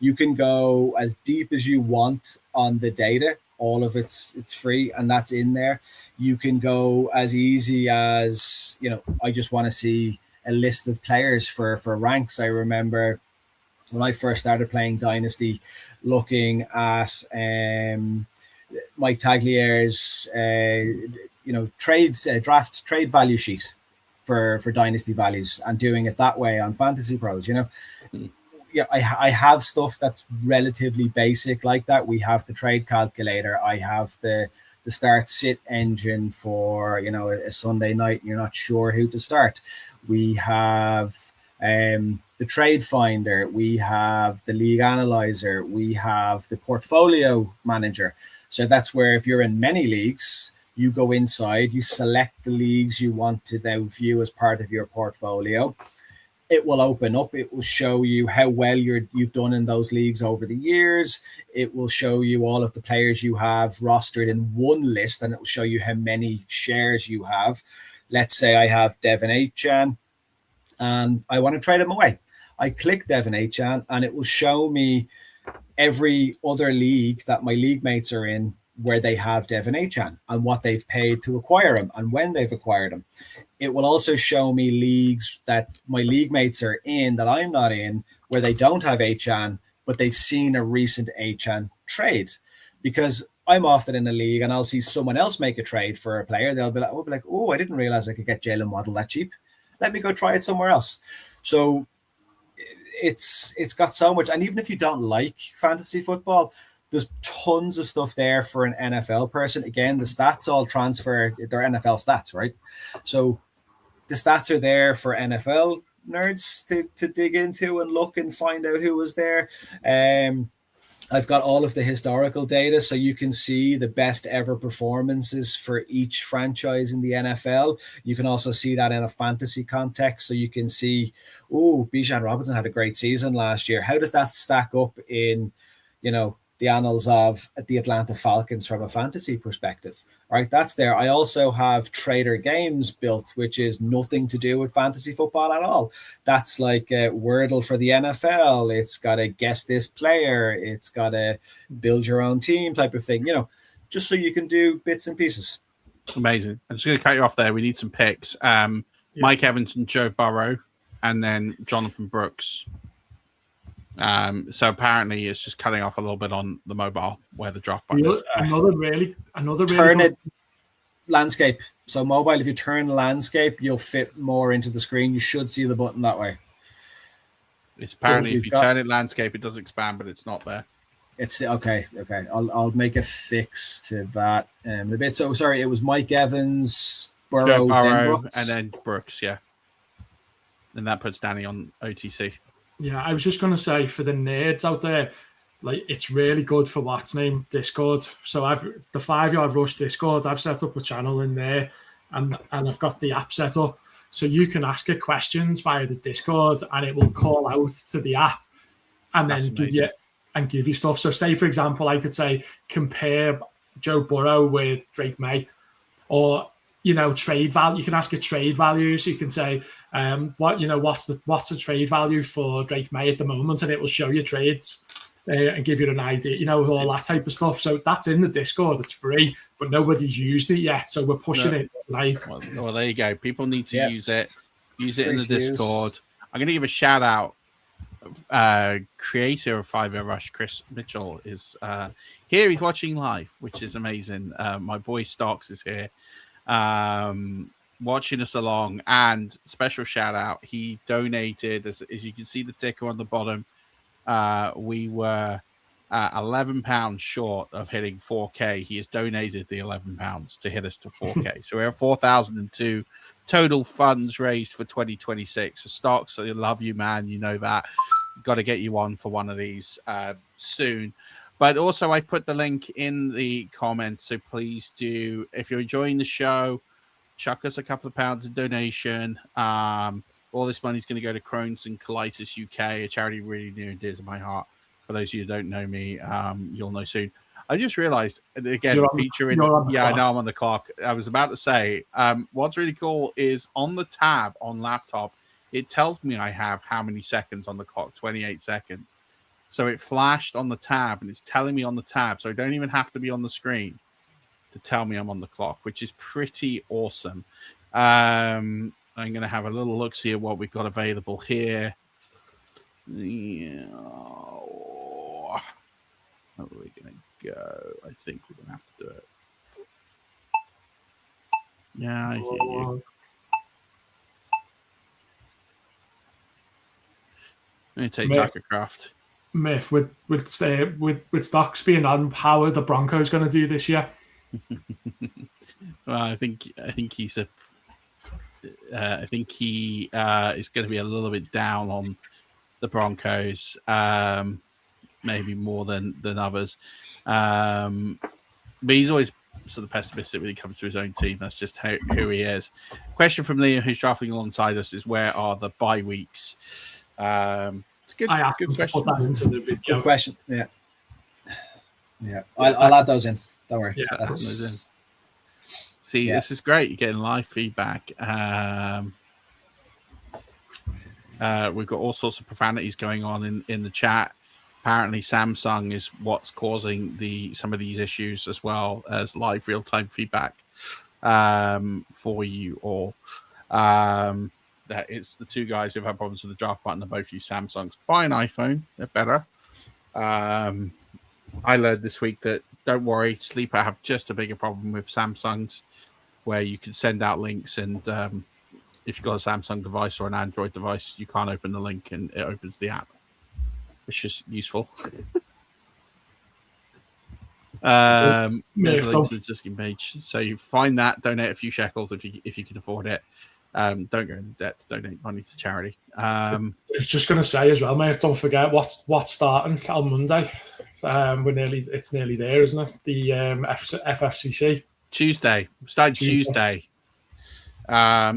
You can go as deep as you want on the data. All of it's free, and that's in there. You can go as easy as, I just want to see a list of players for ranks. I remember when I first started playing Dynasty, looking at Mike Taglier's draft trade value sheet for Dynasty values, and doing it that way on Fantasy Pros. Yeah, I have stuff that's relatively basic like that. We have the trade calculator. I have the start sit engine for a Sunday night and you're not sure who to start. We have the trade finder. We have the league analyzer. We have the portfolio manager. So that's where if you're in many leagues, you go inside, you select the leagues you want to now view as part of your portfolio. It will open up. It will show you how well you've done in those leagues over the years. It will show you all of the players you have rostered in one list, and it will show you how many shares you have. Let's say I have Devin Achan, and I want to trade him away. I click Devin Achan, and it will show me every other league that my league mates are in where they have Devin Achan and what they've paid to acquire him and when they've acquired him. It will also show me leagues that my league mates are in that I'm not in, where they don't have Achan, but they've seen a recent Achan trade. Because I'm often in a league and I'll see someone else make a trade for a player. They'll be like, oh, I didn't realize I could get Jalen Waddle that cheap. Let me go try it somewhere else. So it's got so much. And even if you don't like fantasy football, there's tons of stuff there for an NFL person. Again, the stats all transfer. They're NFL stats, right? So the stats are there for NFL nerds to dig into and look and find out who was there. I've got all of the historical data, so you can see the best ever performances for each franchise in the NFL. You can also see that in a fantasy context, so you can see, Bijan Robinson had a great season last year. How does that stack up in, the annals of the Atlanta Falcons from a fantasy perspective, right? That's there. I also have Tradyr Games built, which is nothing to do with fantasy football at all. That's like Wordle for the NFL. It's got a guess this player. It's got a build your own team type of thing, just so you can do bits and pieces. Amazing. I'm just going to cut you off there. We need some picks. Mike Evans and Joe Burrow, and then Jonathan Brooks. So apparently it's just cutting off a little bit on the mobile where the draft button is. Another really turn it landscape. So mobile, if you turn landscape, you'll fit more into the screen. You should see the button that way. It's apparently if you turn it landscape, it does expand, but it's not there. It's okay. I'll make a fix to that. A bit. So sorry, it was Mike Evans, Burrow, then Brooks, yeah. And that puts Danny on OTC. Yeah, I was just going to say, for the nerds out there, like, it's really good for Discord. So the 5 Yard Rush Discord, I've set up a channel in there, and I've got the app set up. So you can ask it questions via the Discord, and it will call out to the app and then give you stuff. So say, for example, I could say, compare Joe Burrow with Drake May, or trade value. You can ask it trade values. You can say, what's the trade value for Drake May at the moment, and it will show you trades and give you an idea, all that type of stuff. So that's in the Discord. It's free, but nobody's used it yet. So we're pushing it tonight. Well, there you go. People need to use it. Use it in the Discord. I'm going to give a shout out. Creator of 5 Yard Rush, Chris Mitchell, is here. He's watching live, which is amazing. My boy Starks is here. watching us along, and special shout out, he donated, as you can see the ticker on the bottom. We were £11 short of hitting 4K. He has donated the £11 to hit us to 4K. So we're at 4,002 total funds raised for 2026. So Stocks, I love you, man. You know that. Got to get you on for one of these soon. But also, I've put the link in the comments, so please do, if you're enjoying the show, chuck us a couple of pounds in donation. All this money is going to go to Crohn's and Colitis UK, a charity really near and dear to my heart. For those of you who don't know me, you'll know soon. I just realized, again, featuring... I know I'm on the clock. I was about to say, what's really cool is on the tab on laptop, it tells me I have how many seconds on the clock, 28 seconds. So it flashed on the tab, and it's telling me on the tab, so I don't even have to be on the screen to tell me I'm on the clock, which is pretty awesome. I'm going to have a little look, see at what we've got available here. Yeah. How are we going to go? I think we're going to have to do it. Yeah, I hear you. I'm going to take Tucker Craft. Myth with Stocks being on, how are the Broncos going to do this year? Well, I think he's I think he is going to be a little bit down on the Broncos, maybe more than others. But he's always sort of pessimistic when he comes to his own team. That's just who he is. Question from Liam, who's drafting alongside us, is where are the bye weeks? It's a good question. Put that into the video. Good question. Yeah. I'll add those in. Don't worry. Yeah, See, this is great. You're getting live feedback. We've got all sorts of profanities going on in the chat. Apparently, Samsung is what's causing some of these issues, as well as live real-time feedback for you all. That it's the two guys who've had problems with the draft button. They both use Samsungs. Buy an iPhone; they're better. I learned this week that, don't worry, Sleeper have just a bigger problem with Samsungs, where you can send out links, and if you've got a Samsung device or an Android device, you can't open the link and it opens the app. It's just useful. There's a link to the Diskin page. So you find that, donate a few shekels if you can afford it. Don't go into debt to donate money to charity. I was just going to say as well, mate, don't forget what's starting on Monday. It's nearly there, isn't it? The FFCC. Tuesday. Starting Tuesday. Yeah,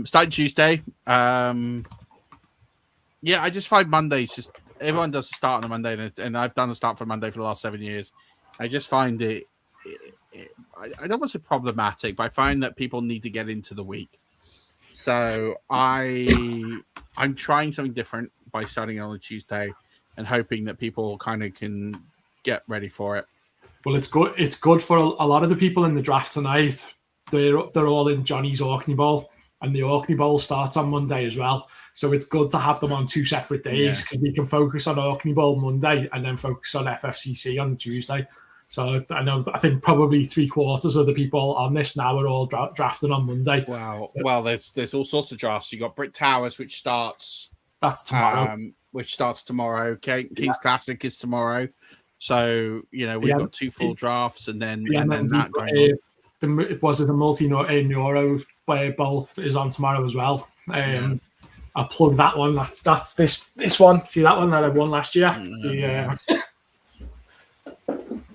I just find Mondays just, everyone does the start on a Monday, and I've done the start for Monday for the last 7 years. I just find it I don't want to say problematic, but I find that people need to get into the week. So I'm trying something different by starting on a Tuesday and hoping that people kind of can get ready for it. Well, it's good. It's good for a lot of the people in the draft tonight. They're all in Johnny's Orkney Bowl, and the Orkney Bowl starts on Monday as well. So it's good to have them on 2 separate days, because we can focus on Orkney Bowl Monday and then focus on FFCC on Tuesday. So I think probably 3/4 of the people on this now are all drafting on Monday. Wow. So, well, there's all sorts of drafts. You got Brick Towers, which starts tomorrow. King's Classic is tomorrow. So we've got 2 full drafts, and then that going on. Was it the multi-Neuro Bowl is on tomorrow as well? I'll plug that one. That's this one. See that one that I won last year?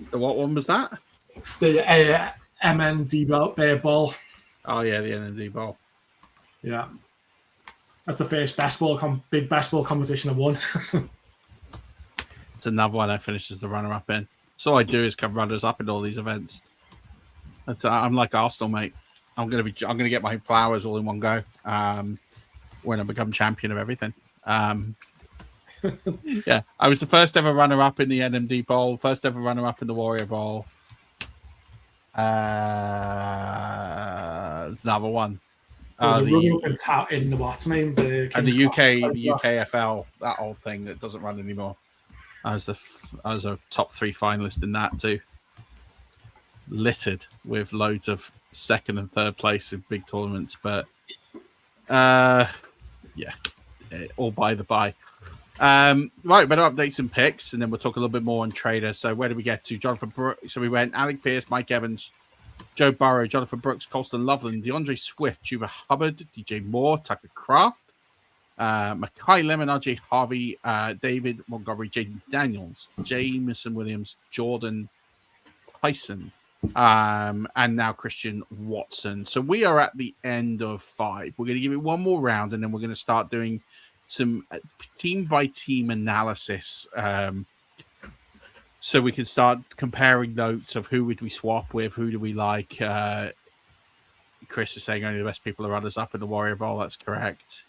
The what one was that? The MND Bowl. Oh yeah, the NND Bowl. Yeah, that's the first big best ball competition I won. It's another one I finished as the runner-up in. So all I do is come runners-up in all these events. I'm like Arsenal, mate. I'm gonna get my flowers all in one go when I become champion of everything. Yeah, I was the first ever runner-up in the NMD Bowl, first ever runner-up in the Warrior Bowl. There's another one. In the what's name? The UKFL, that old thing that doesn't run anymore. I was a top 3 finalist in that too. Littered with loads of 2nd and 3rd place in big tournaments, but Yeah, all by the by. Right, better updates and picks, and then we'll talk a little bit more on Tradyr. So where did we get to? Jonathan Brooks. So we went Alec Pierce, Mike Evans, Joe Burrow, Jonathan Brooks, Colston Loveland, DeAndre Swift, Chuba Hubbard, DJ Moore, Tucker Kraft, Mackay Lemon, RJ Harvey, David Montgomery, Jaden Daniels, Jameson Williams, Jordan Tyson, and now Christian Watson. So we are at the end of 5. We're going to give it one more round, and then we're going to start doing some team by team analysis, so we can start comparing notes of who would we swap with, who do we like. Chris is saying only the best people are runners up in the Warrior Bowl. That's correct.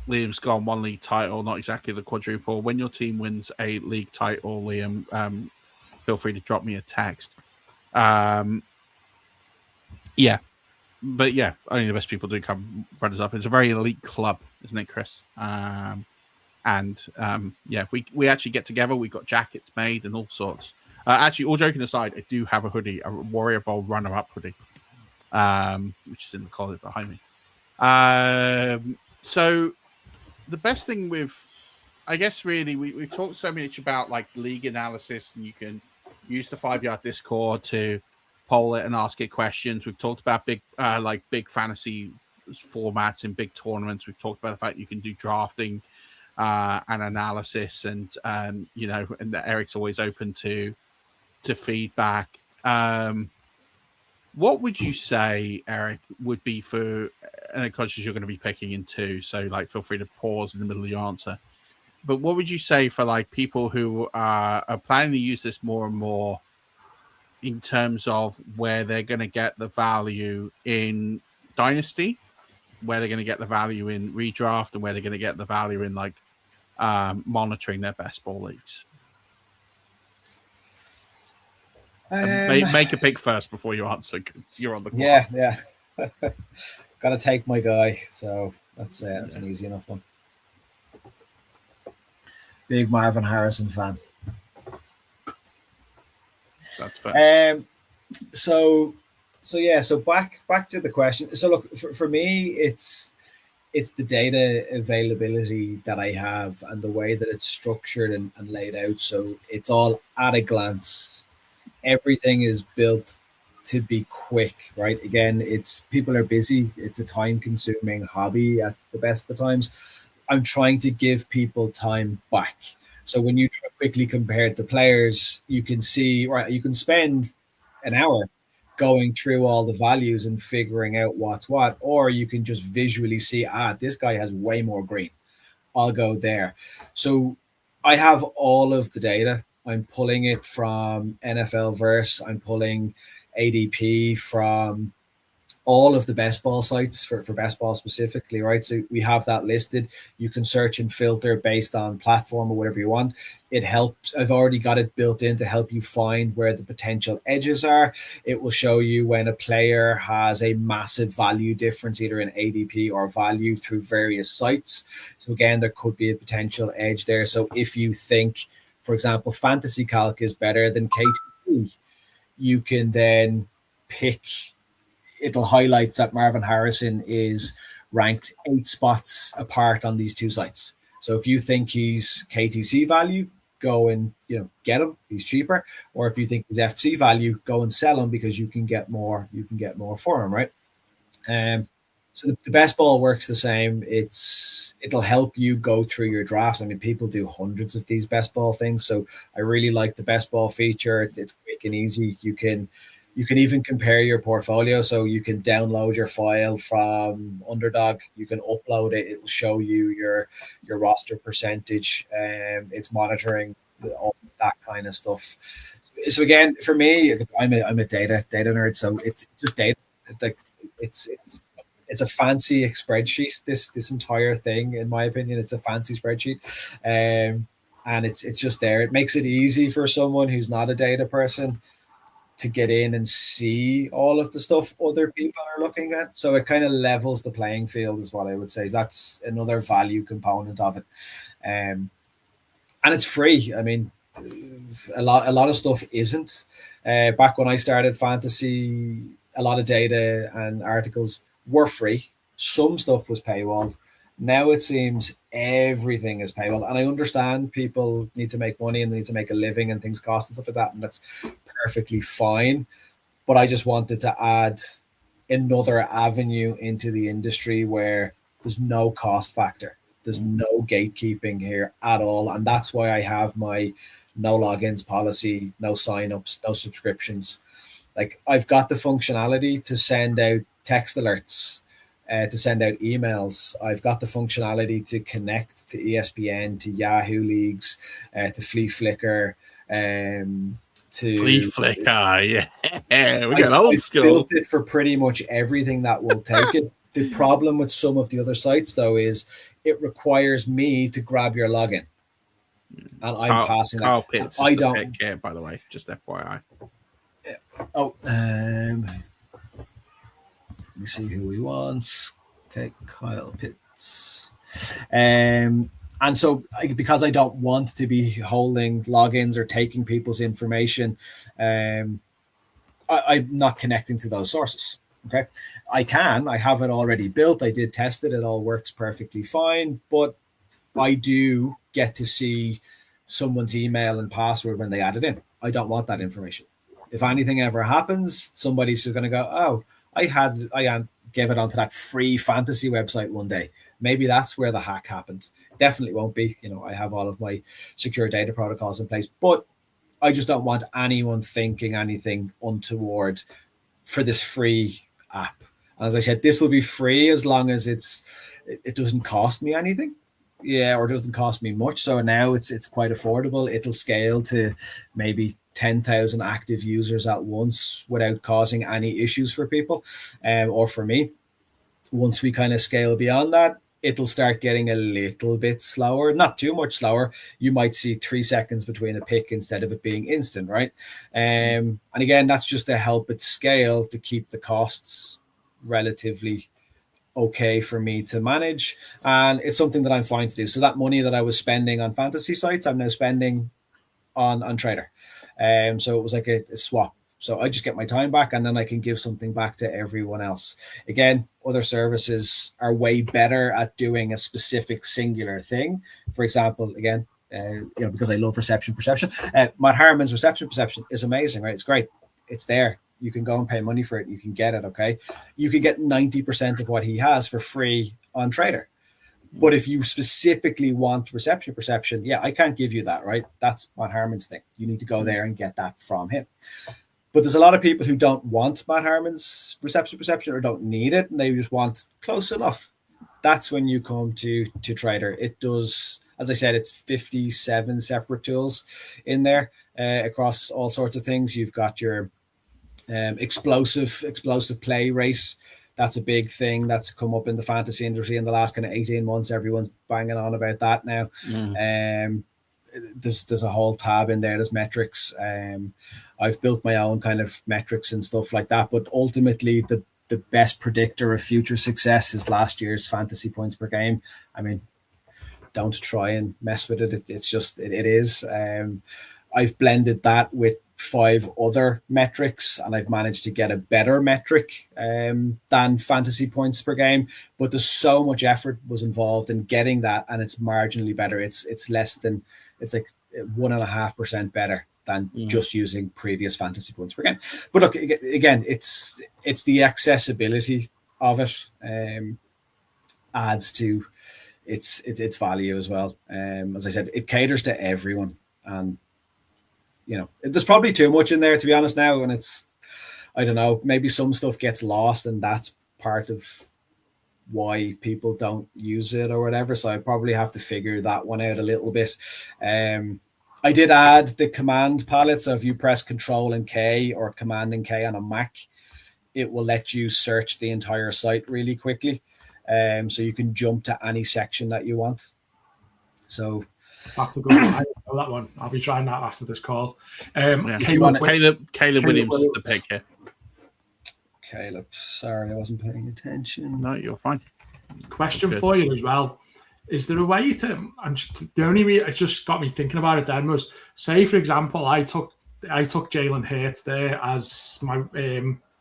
Liam's gone 1 league title, not exactly the quadruple. When your team wins a league title, Liam, feel free to drop me a text. Yeah. But yeah, only the best people do come runners up. It's a very elite club, isn't it, Chris? Yeah, we actually get together. We've got jackets made and all sorts. Actually, all joking aside, I do have a hoodie, a Warrior Bowl runner-up hoodie, which is in the closet behind me. So the best thing with, I guess, really, we've talked so much about like league analysis, and you can use the 5-yard Discord to poll it and ask it questions. We've talked about big fantasy formats in big tournaments. We've talked about the fact you can do drafting and analysis, and and Eric's always open to feedback. What would you say, Eric, would be for, and of course you're going to be picking in 2, so like feel free to pause in the middle of your answer. But what would you say for like people who are planning to use this more and more, in terms of where they're going to get the value in Dynasty, where they're going to get the value in redraft, and where they're going to get the value in like monitoring their best ball leagues? Make a pick first before you answer, because you're on the clock. Yeah. Gotta take my guy, so that's an easy enough one. Big Marvin Harrison fan. That's fair. So back to the question. So look, for me, it's the data availability that I have and the way that it's structured and laid out. So it's all at a glance. Everything is built to be quick, right? Again, people are busy. It's a time-consuming hobby at the best of times. I'm trying to give people time back. So when you quickly compare the players, you can see, right, you can spend an hour going through all the values and figuring out what's what, or you can just visually see, this guy has way more green. I'll go there. So I have all of the data. I'm pulling it from NFL Verse. I'm pulling ADP from all of the best ball sites for best ball specifically, right? So we have that listed. You can search and filter based on platform or whatever you want. It helps. I've already got it built in to help you find where the potential edges are. It will show you when a player has a massive value difference, either in ADP or value through various sites. So again, there could be a potential edge there. So if you think, for example, Fantasy Calc is better than KTP, you can then pick. It'll highlight that Marvin Harrison is ranked 8 spots apart on these 2 sites. So if you think he's KTC value, go and get him. He's cheaper. Or if you think he's FC value, go and sell him, because you can get more. You can get more for him, right? So the best ball works the same. It'll help you go through your drafts. I mean, people do hundreds of these best ball things, so I really like the best ball feature. It's quick and easy. You can even compare your portfolio. So you can download your file from Underdog. You can upload it. It'll show you your roster percentage. It's monitoring all of that kind of stuff. So again, for me, I'm a data nerd. So it's just data. It's a fancy spreadsheet. This entire thing, in my opinion, it's a fancy spreadsheet. And it's just there. It makes it easy for someone who's not a data person to get in and see all of the stuff other people are looking at. So it kind of levels the playing field, is what I would say. That's another value component of it. And it's free. I mean, a lot of stuff isn't. Back when I started fantasy, a lot of data and articles were free. Some stuff was paywalled. Now it seems everything is paywall. And I understand people need to make money and they need to make a living and things cost and stuff like that. And that's perfectly fine. But I just wanted to add another avenue into the industry where there's no cost factor. There's no gatekeeping here at all. And that's why I have my no logins policy, no signups, no subscriptions. Like, I've got the functionality to send out text alerts, to send out emails. I've got the functionality to connect to ESPN, to Yahoo Leagues, to Flea Flicker, to Flea Flicker, yeah. We got old school. I've built it for pretty much everything that will take it. The problem with some of the other sites, though, is it requires me to grab your login. And I'm passing that. Carl Pitts I don't pet care, by the way, just FYI. Oh, let me see who he wants. Okay, Kyle Pitts. And so, because I don't want to be holding logins or taking people's information, I'm not connecting to those sources. Okay, I have it already built. I did test it. It all works perfectly fine. But I do get to see someone's email and password when they add it in. I don't want that information. If anything ever happens, somebody's just going to go, oh, I gave it onto that free fantasy website one day. Maybe that's where the hack happened. Definitely won't be. I have all of my secure data protocols in place, but I just don't want anyone thinking anything untoward for this free app. And as I said, this will be free as long as it doesn't cost me anything. Yeah, or doesn't cost me much. So now it's quite affordable. It'll scale to maybe 10,000 active users at once without causing any issues for people, or for me. Once we kind of scale beyond that, it'll start getting a little bit slower, not too much slower. You might see 3 seconds between a pick instead of it being instant, right? And again, that's just to help it scale to keep the costs relatively okay for me to manage. And it's something that I'm fine to do. So that money that I was spending on fantasy sites, I'm now spending on Tradyr. So it was like a swap. So I just get my time back and then I can give something back to everyone else. Again, other services are way better at doing a specific singular thing. For example, again, because I love reception perception, Matt Harmon's reception perception is amazing, right? It's great. It's there. You can go and pay money for it. You can get it, okay? You can get 90% of what he has for free on Tradyr. But if you specifically want reception perception, yeah, I can't give you that, right? That's Matt Harmon's thing. You need to go there and get that from him. But there's a lot of people who don't want Matt Harmon's reception perception or don't need it, and they just want close enough. That's when you come to Tradyr. It does, as I said, it's 57 separate tools in there across all sorts of things. You've got your explosive play rate. That's a big thing that's come up in the fantasy industry in the last kind of 18 months. Everyone's banging on about that now. There's a whole tab in there. There's metrics. I've built my own kind of metrics and stuff like that. But ultimately, the best predictor of future success is last year's fantasy points per game. I mean, don't try and mess with it. It's just, it is. I've blended that with 5 other metrics and I've managed to get a better metric than fantasy points per game, but there's so much effort was involved in getting that and it's marginally better. It's like 1.5% better than just using previous fantasy points per game. But look, again, it's the accessibility of it adds to its value as well. As I said, it caters to everyone, and there's probably too much in there, to be honest now. And I don't know, maybe some stuff gets lost and that's part of why people don't use it or whatever. So I probably have to figure that one out a little bit. I did add the command palette. So if you press Control and K or Command and K on a Mac, it will let you search the entire site really quickly. So you can jump to any section that you want. So that's a good one. I know that one. I'll be trying that after this call. Caleb Williams is the pick here. Caleb, sorry, I wasn't paying attention. No, you're fine. Question for you as well. Is there a way to? The only reason it just got me thinking about it then was, say for example, I took Jalen Hurts there as my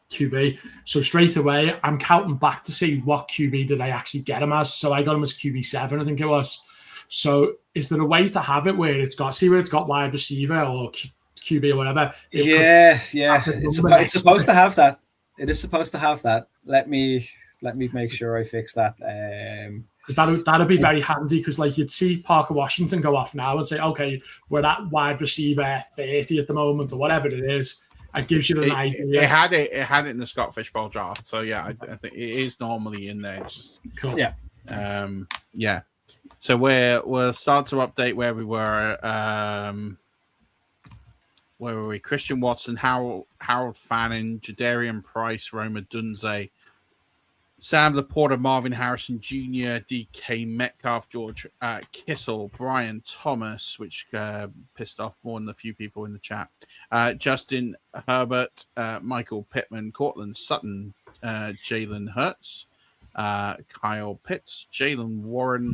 QB. So straight away, I'm counting back to see what QB did I actually get him as. So I got him as QB7, I think it was. So is there a way to have it where it's got wide receiver or QB or whatever? Yeah. It's supposed to have that. It is supposed to have that. Let me make sure I fix that. Because that'd be very handy, because like you'd see Parker Washington go off now and say, okay, we're at wide receiver 30 at the moment or whatever it is. It gives you an idea. It had it in the Scott Fishbowl draft, so yeah, I think it is normally in there. Cool. Yeah. Yeah. So we'll start to update where we were. Where were we? Christian Watson, Harold Fannin, Jadarian Price, Roma Dunze, Sam Laporta, Marvin Harrison Jr., DK Metcalf, George Kissel, Brian Thomas, which pissed off more than a few people in the chat, Justin Herbert, Michael Pittman, Cortland Sutton, Jalen Hurts, Kyle Pitts, Jalen Warren,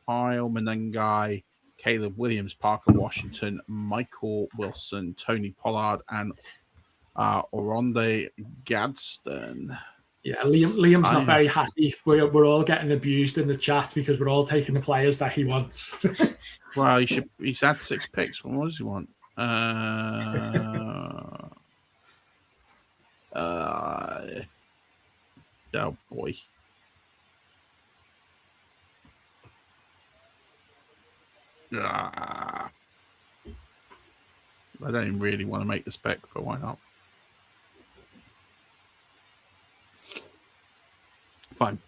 Kyle Menengai, Caleb Williams, Parker Washington, Michael Wilson, Tony Pollard, and Oronde Gadsden. Yeah, Liam's not very happy. We're all getting abused in the chat because we're all taking the players that he wants. Well, he's had 6 picks. What does he want? Oh boy. I don't even really want to make the spec, but why not? Fine.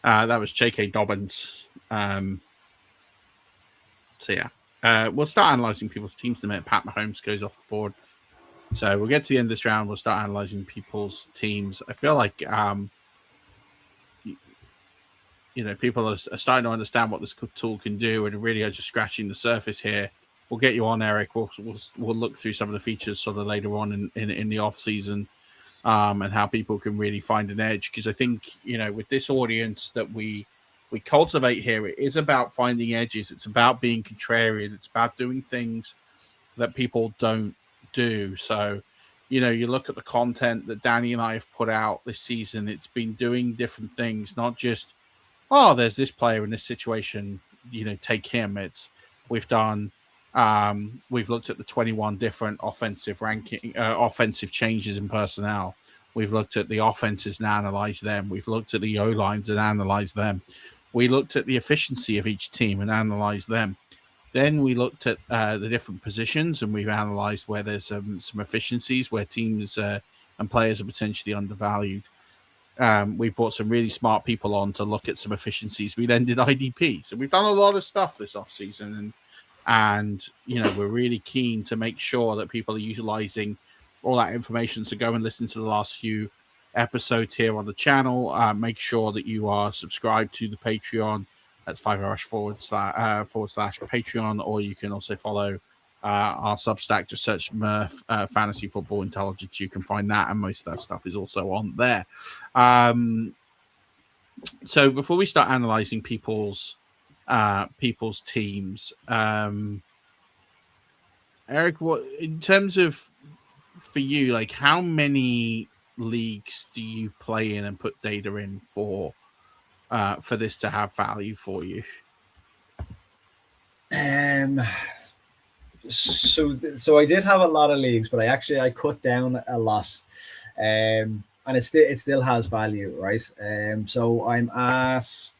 That was J.K. Dobbins. So yeah, we'll start analyzing people's teams in a minute. Pat Mahomes goes off the board. So we'll get to the end of this round. We'll start analyzing people's teams. I feel like people are starting to understand what this tool can do, and really are just scratching the surface here. We'll get you on, Eric. We'll look through some of the features sort of later on in the off season, and how people can really find an edge. Because I think with this audience that we cultivate here, it is about finding edges. It's about being contrarian. It's about doing things that people don't do. So you look at the content that Danny and I have put out this season. It's been doing different things, not just there's this player in this situation, take him. We've looked at the 21 different offensive changes in personnel. We've looked at the offenses and analyzed them. We've looked at the O-lines and analyzed them. We looked at the efficiency of each team and analyzed them. Then we looked at the different positions, and we've analyzed where there's some efficiencies, where teams and players are potentially undervalued. We brought some really smart people on to look at some efficiencies. We then did IDP. So we've done a lot of stuff this offseason, and we're really keen to make sure that people are utilizing all that information. So go and listen to the last few episodes here on the channel. Make sure that you are subscribed to the Patreon. That's 5RH / Patreon, or you can also follow our Substack. Just search Murph Fantasy Football Intelligence. You can find that, and most of that stuff is also on there. So before we start analyzing people's teams, Eric, what in terms of for you, like how many leagues do you play in and put data in for this to have value for you? So I did have a lot of leagues, but I cut down a lot, and it still has value, right? So I'm at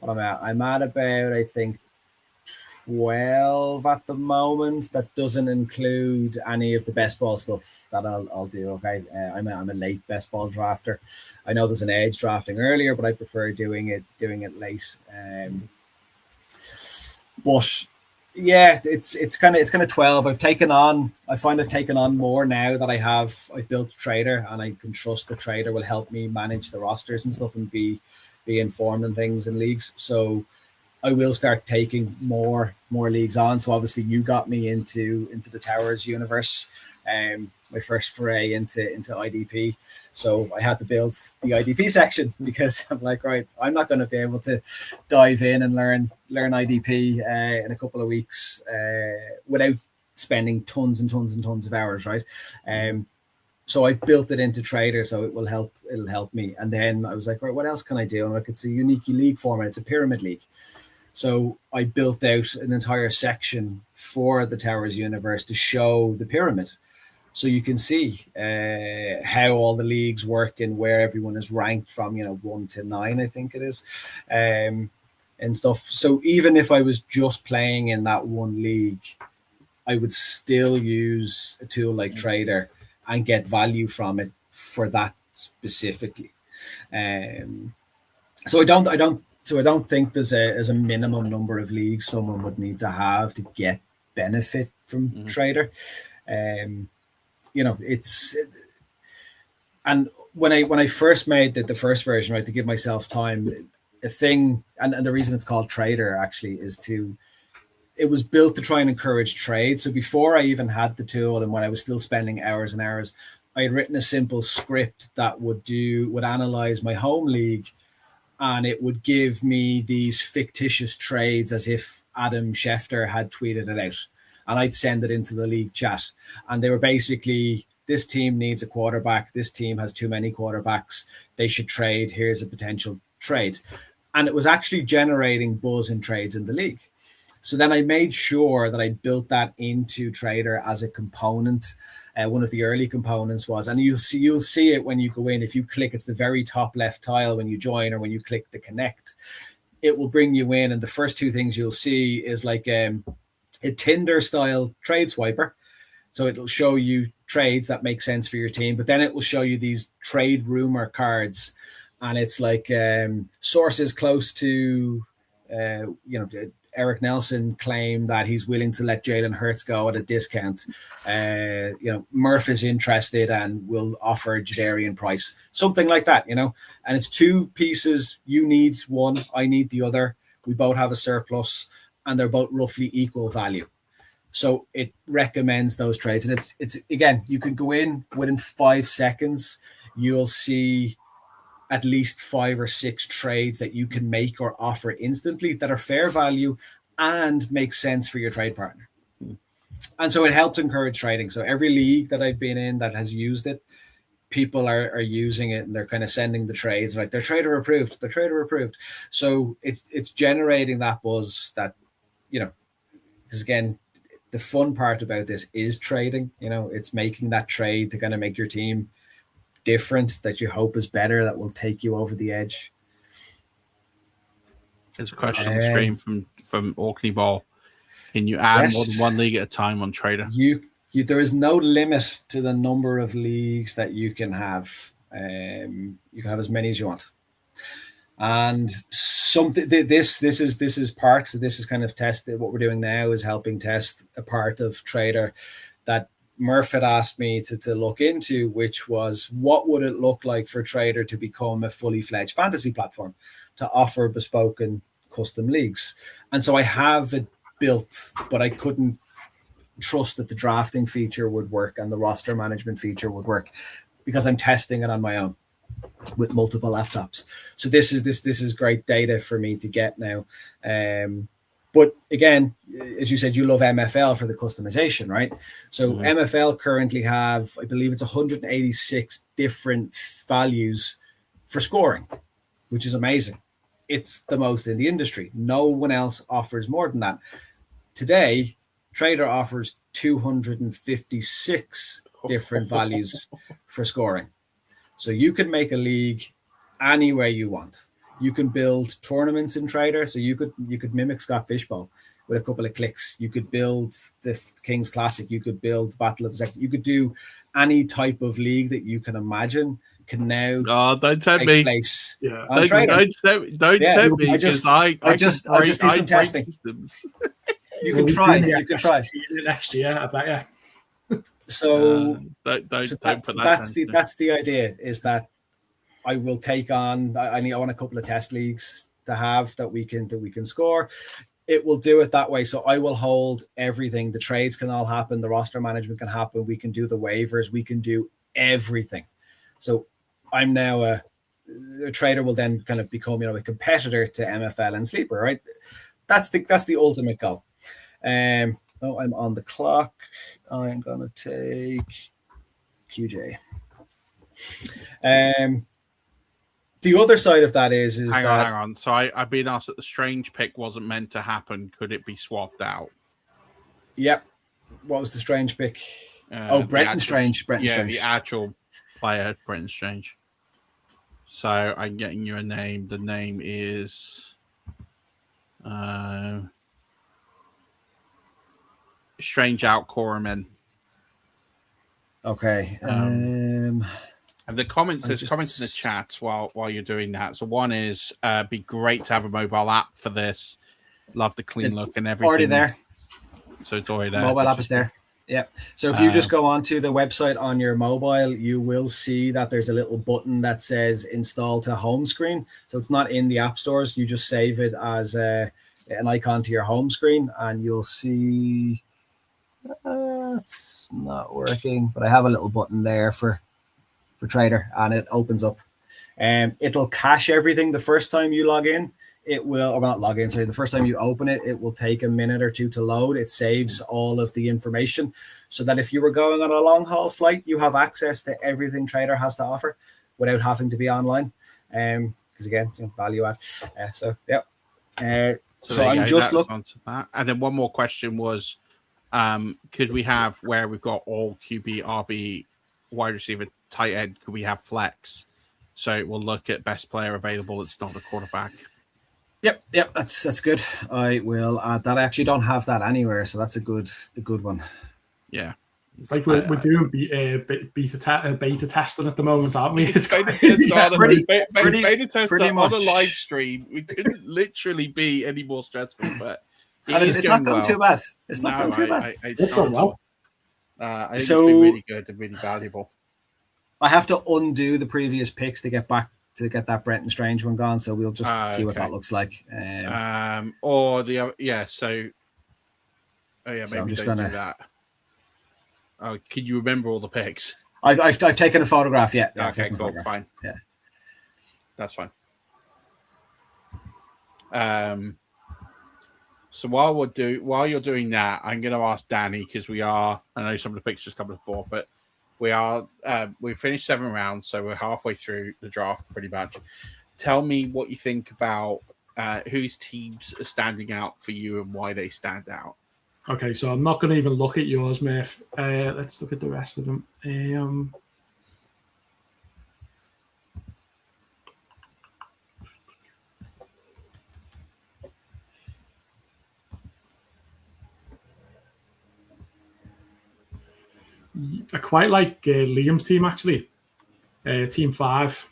about, I think, 12 at the moment. That doesn't include any of the best ball stuff that I'll do. Okay, I'm a late best ball drafter. I know there's an edge drafting earlier, but I prefer doing it late. But yeah, it's kind of 12. I find I've taken on more now that I've built Tradyr, and I can trust the Tradyr will help me manage the rosters and stuff and be informed in things in leagues. So I will start taking more leagues on. So obviously you got me into the Towers universe, my first foray into IDP. So I had to build the IDP section because I'm like, right, I'm not going to be able to dive in and learn IDP in a couple of weeks without spending tons and tons and tons of hours, right? So I've built it into Tradyr, so it'll help me. And then I was like, right, what else can I do? And like, it's a unique league format. It's a pyramid league. So I built out an entire section for the Towers universe to show the pyramid. So you can see how all the leagues work and where everyone is ranked from, 1 to 9, I think it is, and stuff. So even if I was just playing in that one league, I would still use a tool like Tradyr and get value from it for that specifically. So I don't think there's a minimum number of leagues someone would need to have to get benefit from Tradyr. It's, and when I first made the first version, right, to give myself time, a thing, and the reason it's called Tradyr actually is it was built to try and encourage trade. So before I even had the tool, and when I was still spending hours and hours, I had written a simple script that would analyze my home league, and it would give me these fictitious trades as if Adam Schefter had tweeted it out. And I'd send it into the league chat. And they were basically, this team needs a quarterback. This team has too many quarterbacks. They should trade. Here's a potential trade. And it was actually generating buzz in trades in the league. So then I made sure that I built that into Tradyr as a component. One of the early components was, and you'll see it when you go in. If you click, it's the very top left tile when you join, or when you click the connect, it will bring you in. And the first two things you'll see is like a Tinder style trade swiper. So it'll show you trades that make sense for your team, but then it will show you these trade rumor cards. And it's like sources close to, Eric Nelson claimed that he's willing to let Jalen Hurts go at a discount. Murph is interested and will offer Jadarian Price, something like that, And it's two pieces. You need one, I need the other. We both have a surplus, and they're both roughly equal value. So it recommends those trades. And it's again, you can go in within 5 seconds. You'll see at least 5 or 6 trades that you can make or offer instantly that are fair value and make sense for your trade partner. And so it helps encourage trading. So every league that I've been in that has used it, people are using it, and they're kind of sending the trades like they're Tradyr approved. So it's generating that buzz that, because again, the fun part about this is trading. It's making that trade to kind of make your team different, that you hope is better, that will take you over the edge. There's a question on the screen from Orkney Ball. Can you add more than one league at a time on Tradyr? There is no limit to the number of leagues that you can have. You can have as many as you want. And this is kind of tested. What we're doing now is helping test a part of Tradyr that Murph had asked me to look into, which was what would it look like for Tradyr to become a fully fledged fantasy platform to offer bespoke and custom leagues. And so I have it built, but I couldn't trust that the drafting feature would work and the roster management feature would work because I'm testing it on my own with multiple laptops. So this is great data for me to get now. But again, as you said, you love MFL for the customization, right? So MFL currently have, I believe it's 186 different values for scoring, which is amazing. It's the most in the industry. No one else offers more than that. Today, Tradyr offers 256 different values for scoring. So you can make a league any way you want. You can build tournaments in Tradyr. So you could mimic Scott Fishbowl with a couple of clicks. You could build the King's Classic. You could build Battle of the Second. You could do any type of league that you can imagine can now don't tempt me. Place yeah. Don't tempt me. I just need some testing. Systems. You can try. You can try next year. I bet. Yeah. So that's the idea, is that I will take on. I want a couple of test leagues to have that we can score. It will do it that way. So I will hold everything. The trades can all happen. The roster management can happen. We can do the waivers. We can do everything. So I'm now a Tradyr will then kind of become a competitor to MFL and Sleeper, right? That's the ultimate goal. I'm on the clock. I'm gonna take QJ. The other side of that is hang on. So I've been asked that the Strange pick wasn't meant to happen. Could it be swapped out? Yep. What was the Strange pick? Brenton Strange. The actual player, Brenton Strange. So I'm getting you a name. The name is Strange Out Corman. Okay. And the comments, there's comments in the chat while you're doing that. So one is, be great to have a mobile app for this. Love the clean look and everything. Already there. So it's already there. Mobile app is there. Yeah. So if you just go onto the website on your mobile, you will see that there's a little button that says install to home screen. So it's not in the app stores. You just save it as an icon to your home screen, and you'll see it's not working, but I have a little button there for Tradyr, and it opens up. It'll cache everything the first time you log in. It will, or not log in, sorry, the first time you open it, it will take a minute or two to load. It saves all of the information so that if you were going on a long haul flight, you have access to everything Tradyr has to offer without having to be online. Because again, value add. So I'm just looking onto that. And then one more question was, could we have, where we've got all QB, RB, wide receiver, tight end, could we have flex? So it will look at best player available. It's not a quarterback. Yep, that's good. I will add that. I actually don't have that anywhere, so that's a good one. Yeah, it's like we're doing beta testing at the moment, aren't we? It's beta test on much. A live stream. We couldn't literally be any more stressful, but it's not going too bad. It's not going too bad. It's going well. I think it's been really good and really valuable. I have to undo the previous picks to get that Brenton Strange one gone, so we'll just see what that looks like. Or the other, maybe so don't do that. Can you remember all the picks? I've taken a photograph. Yeah. Okay, cool, fine. Yeah, that's fine. So while you're doing that, I'm going to ask Danny, because I know some of the picks just come to the board, but we've finished 7 rounds, so we're halfway through the draft pretty much. Tell me what you think about whose teams are standing out for you and why they stand out. Okay, so I'm not going to even look at yours, Murph. Let's look at the rest of them. I quite like Liam's team, actually. Team 5.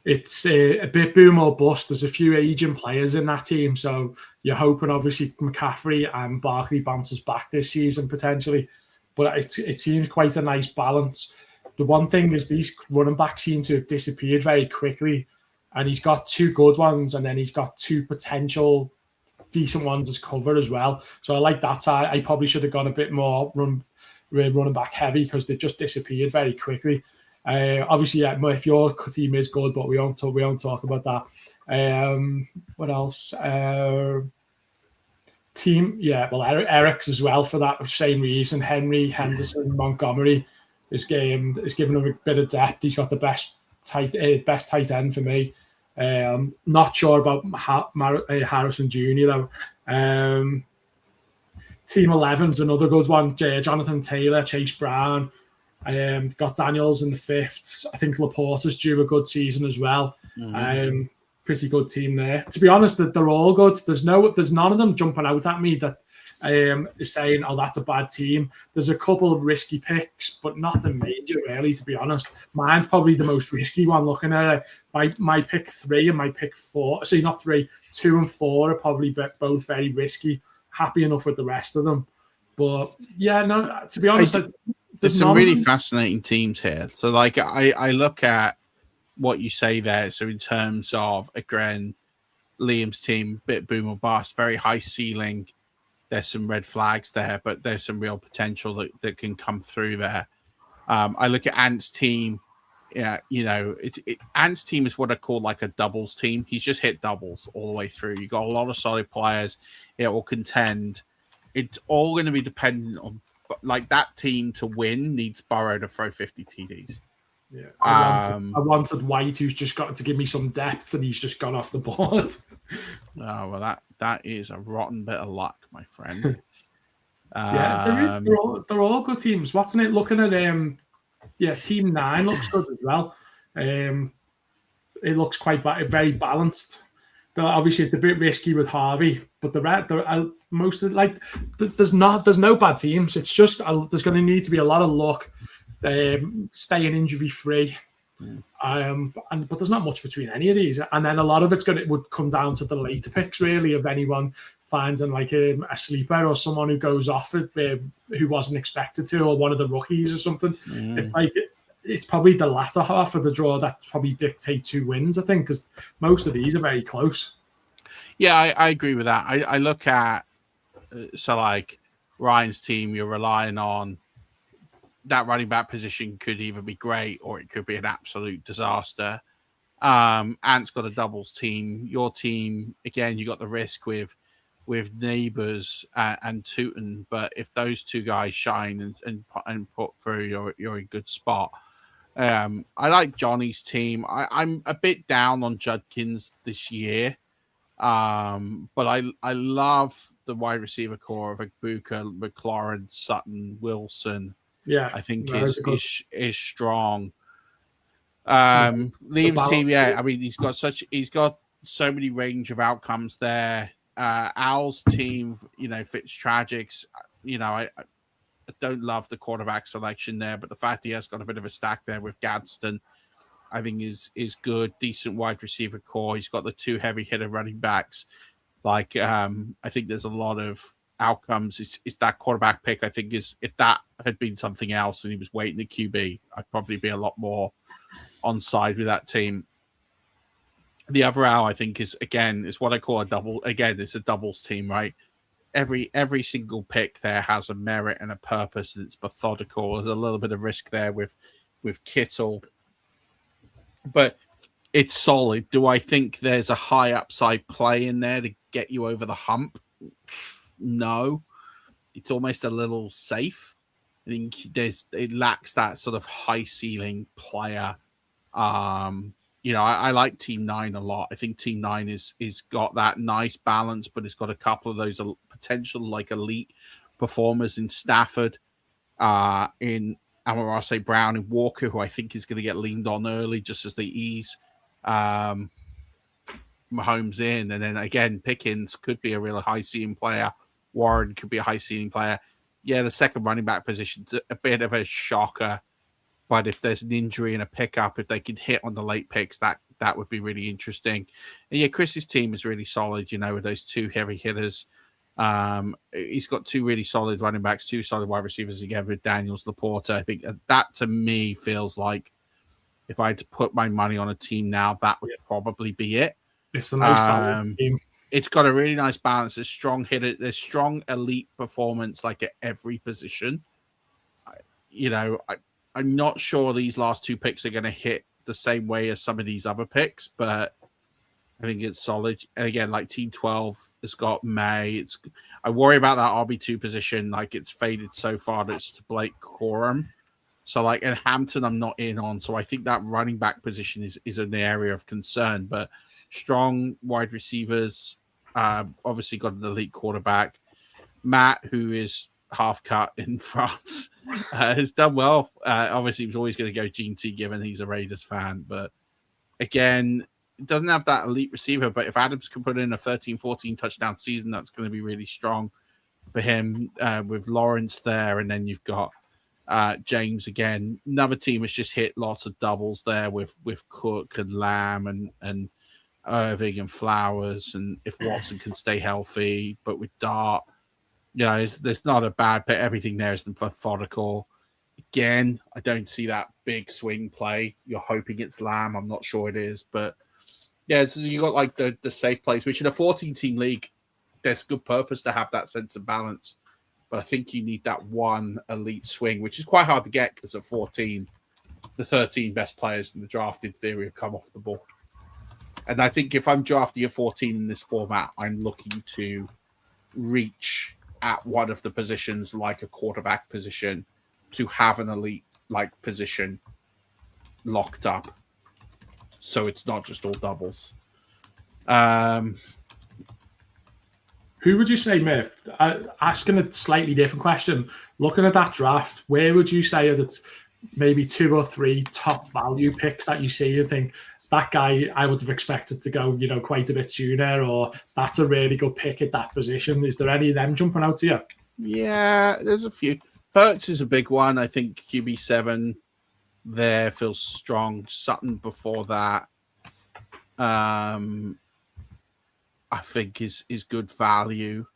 It's a bit boom or bust. There's a few aging players in that team, so you're hoping, obviously, McCaffrey and Barkley bounces back this season, potentially. But it seems quite a nice balance. The one thing is these running backs seem to have disappeared very quickly, and he's got 2 good ones, and then he's got 2 potential decent ones as cover as well. So I like that side. I probably should have gone a bit more running back heavy, because they've just disappeared very quickly. Obviously, if your team is good, but we won't talk about that. What else? Eric's as well, for that same reason. Henry, Henderson, Montgomery is given him a bit of depth. He's got the best tight end for me. Not sure about Harrison Jr. though. Team 11's another good one. Jonathan Taylor, Chase Brown. Got Daniels in the 5th. I think Laporta's due a good season as well. Pretty good team there. To be honest, they're all good. There's none of them jumping out at me that is saying, "Oh, that's a bad team." There's a couple of risky picks, but nothing major really. To be honest, mine's probably the most risky one. Looking at it, my pick 3 and my pick 4. So not 3, 2 and 4 are probably both very risky. Happy enough with the rest of them, but to be honest, there's some really fascinating teams here. So like I look at what you say there. So in terms of, again, Liam's team, bit boom or bust, very high ceiling. There's some red flags there, but there's some real potential that can come through there. I look at Ant's team. Yeah, Ant's team is what I call like a doubles team. He's just hit doubles all the way through. You got a lot of solid players. It will contend. It's all going to be dependent on like that team to win needs Burrow to throw 50 TDs. Yeah, I wanted White, who's just got to give me some depth, and he's just gone off the board. Oh well, that is a rotten bit of luck, my friend. Yeah, they're all good teams. What's in it? Looking at Team 9 looks good as well. It looks very balanced. Obviously, it's a bit risky with Harvey, but most of there's no bad teams. It's just there's going to need to be a lot of luck, staying injury free, but there's not much between any of these. And then a lot of would come down to the later picks, really, of anyone finding like a sleeper or someone who goes off it who wasn't expected to, or one of the rookies or something. It's like it's probably the latter half of the draw that probably dictates who wins, I think, because most of these are very close. Yeah, I agree with that. I look at, so like Ryan's team, you're relying on that running back position could either be great or it could be an absolute disaster. Ant's got a doubles team. Your team, again, you got the risk with Neighbours and Tootin, but if those two guys shine and put through, you're in a good spot. I like Johnny's team. I'm a bit down on Judkins this year, but I love the wide receiver core of Agbuka, McLaurin, Sutton, Wilson. Yeah, I think is strong. Liam's team, I mean, he's got so many range of outcomes there. Al's team, Fitztragics, I don't love the quarterback selection there, but the fact he has got a bit of a stack there with Gadsden, I think is good. Decent wide receiver core. He's got the two heavy hitter running backs. I think there's a lot of outcomes. It's that quarterback pick. I think if that had been something else and he was waiting the QB, I'd probably be a lot more on side with that team. The other Al, I think, is what I call a double. Again, it's a doubles team, right? Every single pick there has a merit and a purpose, and it's methodical. There's a little bit of risk there with Kittle, but it's solid. Do I think there's a high upside play in there to get you over the hump? No, it's almost a little safe. I think it lacks that sort of high ceiling player. I like Team 9 a lot. I think Team 9 is got that nice balance, but it's got a couple of those potential like elite performers in Stafford, in Amon-Ra Brown and Walker, who I think is going to get leaned on early just as they ease Mahomes in. And then again, Pickens could be a real high ceiling player. Warren could be a high ceiling player. Yeah, the second running back position's a bit of a shocker. But if there's an injury and a pickup, if they can hit on the late picks, that would be really interesting. And yeah, Chris's team is really solid, with those two heavy hitters. He's got two really solid running backs, two solid wide receivers again with Daniels, Laporta. I think that to me feels like if I had to put my money on a team now, that would probably be it. It's a nice balanced team. It's got a really nice balance. There's strong hitter, there's strong elite performance like at every position. I'm not sure these last two picks are going to hit the same way as some of these other picks, but I think it's solid. And again, like Team 12 has got May. I worry about that RB2 position. Like it's faded so far that it's to Blake Corum. So and Hampton, I'm not in on. So I think that running back position is an area of concern, but strong wide receivers, obviously got an elite quarterback. Matt, who is half cut in France, has done well. Obviously, he was always going to go Gene T given he's a Raiders fan, but again, it doesn't have that elite receiver. But if Adams can put in a 13-14 touchdown season, that's going to be really strong for him with Lawrence there. And then you've got James again. Another team has just hit lots of doubles there with Cook and Lamb and Irving and Flowers. And if Watson can stay healthy, but with Dart, there's not a bad pick. Everything there is methodical. Again, I don't see that big swing play. You're hoping it's Lamb. I'm not sure it is. But, yeah, so you got like the safe plays, which in a 14-team league, there's good purpose to have that sense of balance. But I think you need that one elite swing, which is quite hard to get because at 14, the 13 best players in the draft, in theory, have come off the board. And I think if I'm drafting a 14 in this format, I'm looking to reach at one of the positions, like a quarterback position, to have an elite position locked up, so it's not just all doubles. Who would you say, Murph? Asking a slightly different question, looking at that draft, where would you say that maybe 2 or 3 top value picks that you see and think that guy I would have expected to go, quite a bit sooner, or that's a really good pick at that position? Is there any of them jumping out to you? Yeah, there's a few. Hurts is a big one. I think QB7 there feels strong. Sutton before that, I think is good value.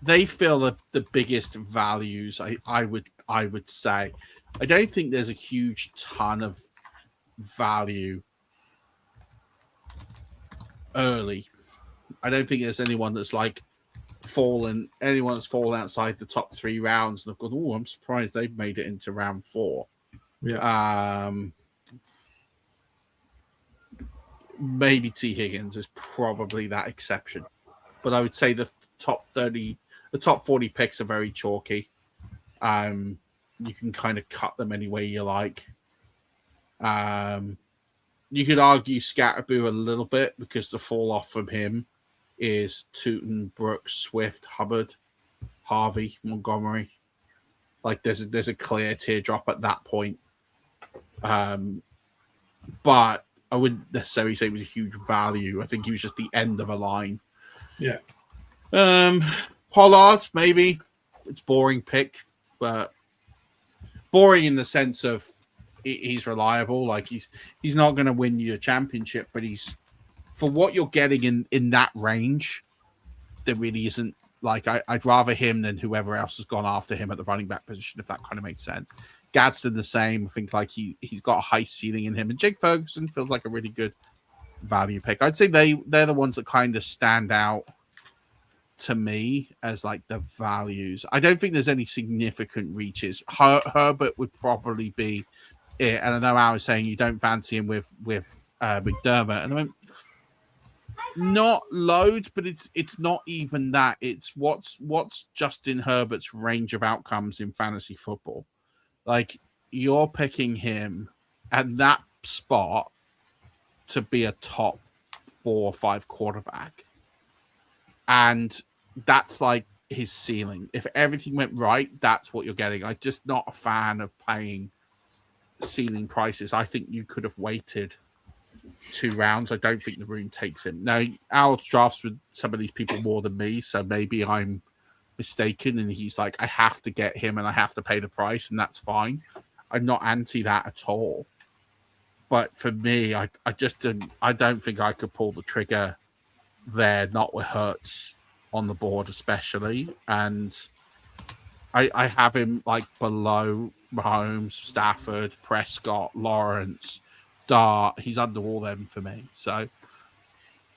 They feel the biggest values. I would say. I don't think there's a huge ton of value early. I don't think there's anyone that's fallen outside the top 3 rounds and have gone, oh, I'm surprised they've made it into round 4. Yeah. Maybe T. Higgins is probably that exception. But I would say the top 40 picks are very chalky. You can kind of cut them any way you like. You could argue Scatterboo a little bit because the fall off from him is Tootin, Brooks, Swift, Hubbard, Harvey, Montgomery. There's a clear teardrop at that point. But I wouldn't necessarily say it was a huge value. I think he was just the end of a line. Yeah. Pollard, maybe. It's boring pick, but boring in the sense of he's reliable. He's not going to win you a championship, but he's, for what you're getting in that range, there really isn't. I'd rather him than whoever else has gone after him at the running back position, if that kind of makes sense. Gadsden the same. I think he's got a high ceiling in him, and Jake Ferguson feels like a really good value pick. I'd say they're the ones that kind of stand out to me as the values. I don't think there's any significant reaches. Herbert would probably be it, and I know I was saying you don't fancy him with McDermott, and I mean, not loads, but it's not even that. It's what's Justin Herbert's range of outcomes in fantasy football. You're picking him at that spot to be a top 4 or 5 quarterback. And that's his ceiling. If everything went right, that's what you're getting. I'm just not a fan of paying ceiling prices. I think you could have waited 2 rounds. I don't think the room takes him. Now, Al drafts with some of these people more than me, so maybe I'm mistaken and he's I have to get him and I have to pay the price, and that's fine. I'm not anti that at all. But for me, I don't think I could pull the trigger there, not with Hurts on the board especially. And I have him below Mahomes, Stafford, Prescott, Lawrence, Dart. He's under all them for me. So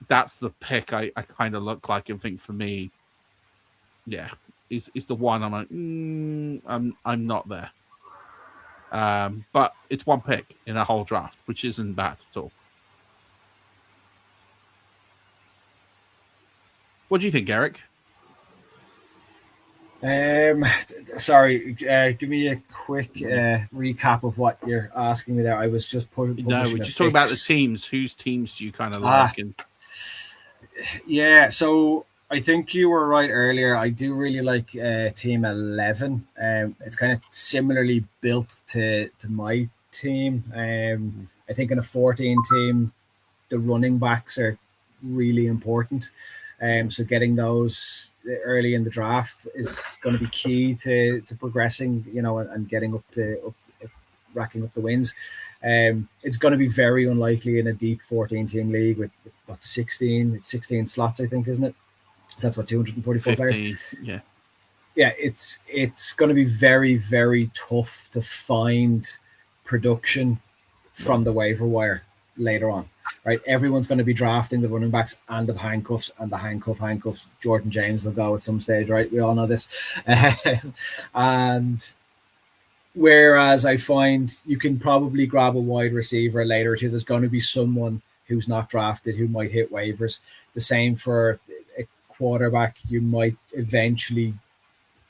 that's the pick I kind of look like and think for me, yeah, is the one I'm not there. But it's one pick in a whole draft, which isn't bad at all. What do you think, Eric? Sorry, give me a quick recap of what you're asking me there. I was just we're just talking about the teams. Whose teams do you kind of like? Yeah, so I think you were right earlier. I do really like Team 11. It's kind of similarly built to my team. I think in a 14 team, the running backs are really important. So getting those early in the draft is going to be key to progressing, and getting up racking up the wins. It's going to be very unlikely in a deep 14 team league with 16 slots, I think, isn't it? So that's 244 players. Yeah. Yeah, it's going to be very, very tough to find production from the waiver wire later on. Right, everyone's going to be drafting the running backs and the handcuffs, Jordan James will go at some stage, right? We all know this. And Whereas I find you can probably grab a wide receiver later too. There's going to be someone who's not drafted who might hit waivers. The same for a quarterback. You might eventually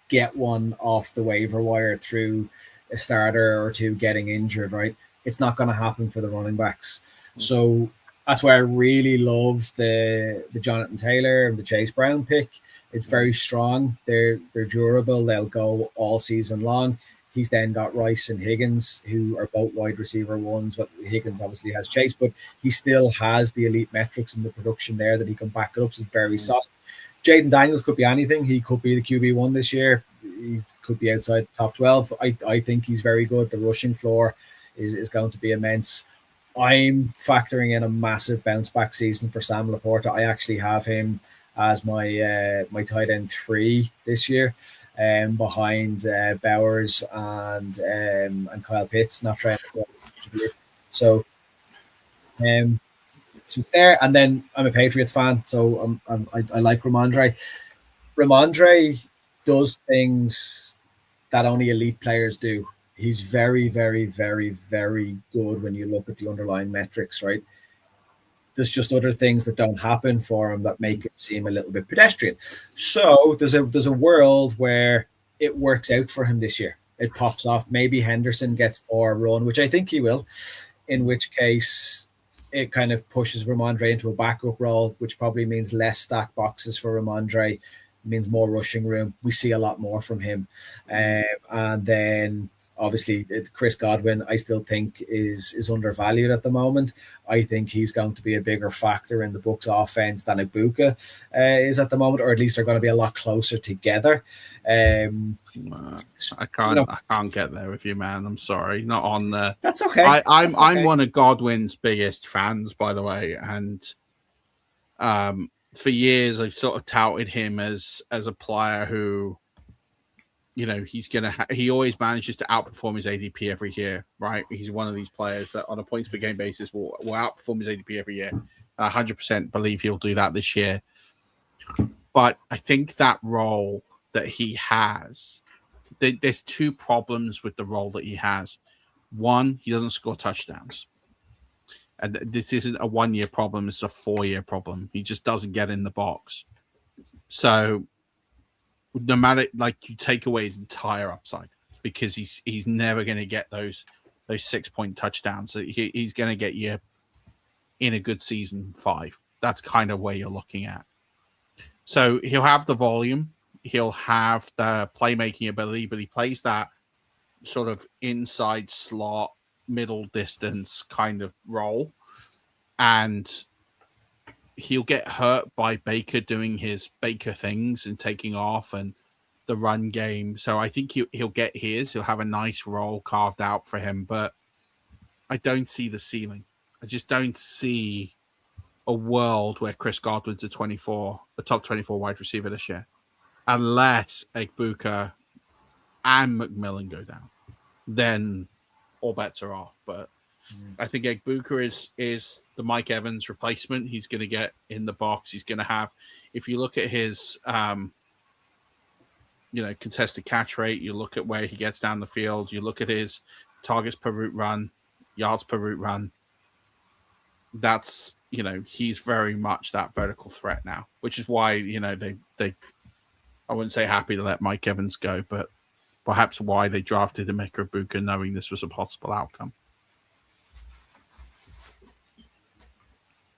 get one off the waiver wire through a starter or two getting injured, right? It's not going to happen for the running backs. So that's why I really love the Jonathan Taylor and the Chase Brown pick. It's very strong. They're durable. They'll go all season long. He's then got Rice and Higgins, who are both wide receiver ones. But Higgins obviously has Chase, but he still has the elite metrics and the production there that he can back it up. So it's very solid. Jaden Daniels could be anything. He could be the QB1 this year. He could be outside the top 12. I think he's very good. The rushing floor is going to be immense. I'm factoring in a massive bounce back season for Sam Laporta. I actually have him as my my tight end 3 this year, behind Bowers and Kyle Pitts. Not trying to contribute. So so it's there, and then I'm a Patriots fan, so I like Ramondre. Ramondre does things that only elite players do. He's very, very, very, very good when you look at the underlying metrics, right? There's just other things that don't happen for him that make him seem a little bit pedestrian. So there's a world where it works out for him this year. It pops off. Maybe Henderson gets more run, which I think he will, in which case it kind of pushes Ramondre into a backup role, which probably means less stack boxes for Ramondre, means more rushing room. We see a lot more from him. And then obviously Chris Godwin, I still think is undervalued at the moment. I think he's going to be a bigger factor in the Bucs offense than Ibuka is at the moment, or at least they're going to be a lot closer together. I can't get there with you, man. I'm sorry, not on the. That's okay. I'm one of Godwin's biggest fans, by the way, and for years I've sort of touted him as a player who, you know, he always manages to outperform his ADP every year, right? He's one of these players that on a points per game basis will outperform his ADP every year. 100% believe he'll do that this year. But I think that role that he has, there's 2 problems with the role that he has. One, he doesn't score touchdowns. And this isn't a 1-year problem, it's a 4-year problem. He just doesn't get in the box. So no matter, like, you take away his entire upside, because he's never going to get those 6-point touchdowns. So he's going to get you in a good season 5. That's kind of where you're looking at. So he'll have the volume, he'll have the playmaking ability, but he plays that sort of inside slot, middle distance kind of role, and he'll get hurt by Baker doing his Baker things and taking off and the run game. So I think he'll get his. He'll have a nice role carved out for him, but I don't see the ceiling. I just don't see a world where Chris Godwin's a top 24 wide receiver this year, unless Egbuka and McMillan go down. Then all bets are off. But I think Egbuka is the Mike Evans replacement. He's going to get in the box. He's going to have, if you look at his, contested catch rate, you look at where he gets down the field, you look at his targets per route run, yards per route run. That's, he's very much that vertical threat now, which is why, they I wouldn't say happy to let Mike Evans go, but perhaps why they drafted Emeka Egbuka, knowing this was a possible outcome.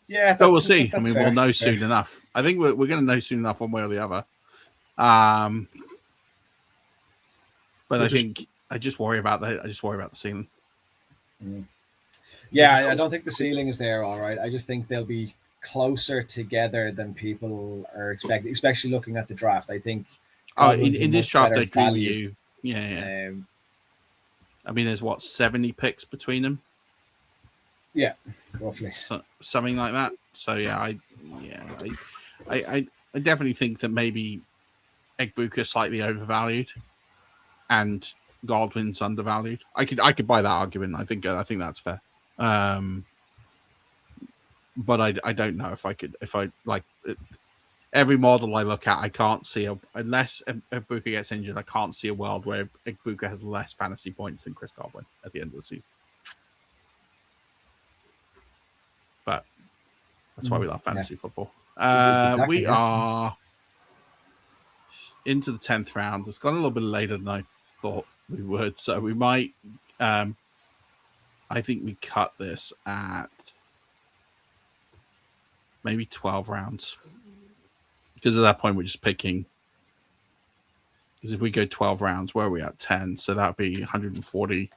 Yeah, but we'll see. I mean, we'll know soon enough. I think we're going to know soon enough one way or the other. But I just worry about that. I just worry about the ceiling. Yeah, I don't think the ceiling is there. All right, I just think they'll be closer together than people are expecting, especially looking at the draft. I think. In this draft, I agree with you. Yeah. I mean, there's 70 picks between them. Yeah, roughly something like that. So I definitely think that maybe Egbuka is slightly overvalued and Godwin's undervalued. I could buy that argument. I think that's fair. But I don't know if I every model I look at, I can't see unless Ibuka gets injured. I can't see a world where Ibuka has less fantasy points than Chris Godwin at the end of the season. But that's why we love fantasy football. Exactly, We are into the 10th round. It's gone a little bit later than I thought we would, so we might. I think we cut this at maybe 12 rounds. Because at that point, we're just picking. Because if we go 12 rounds, where are we at? 10. So that would be 140,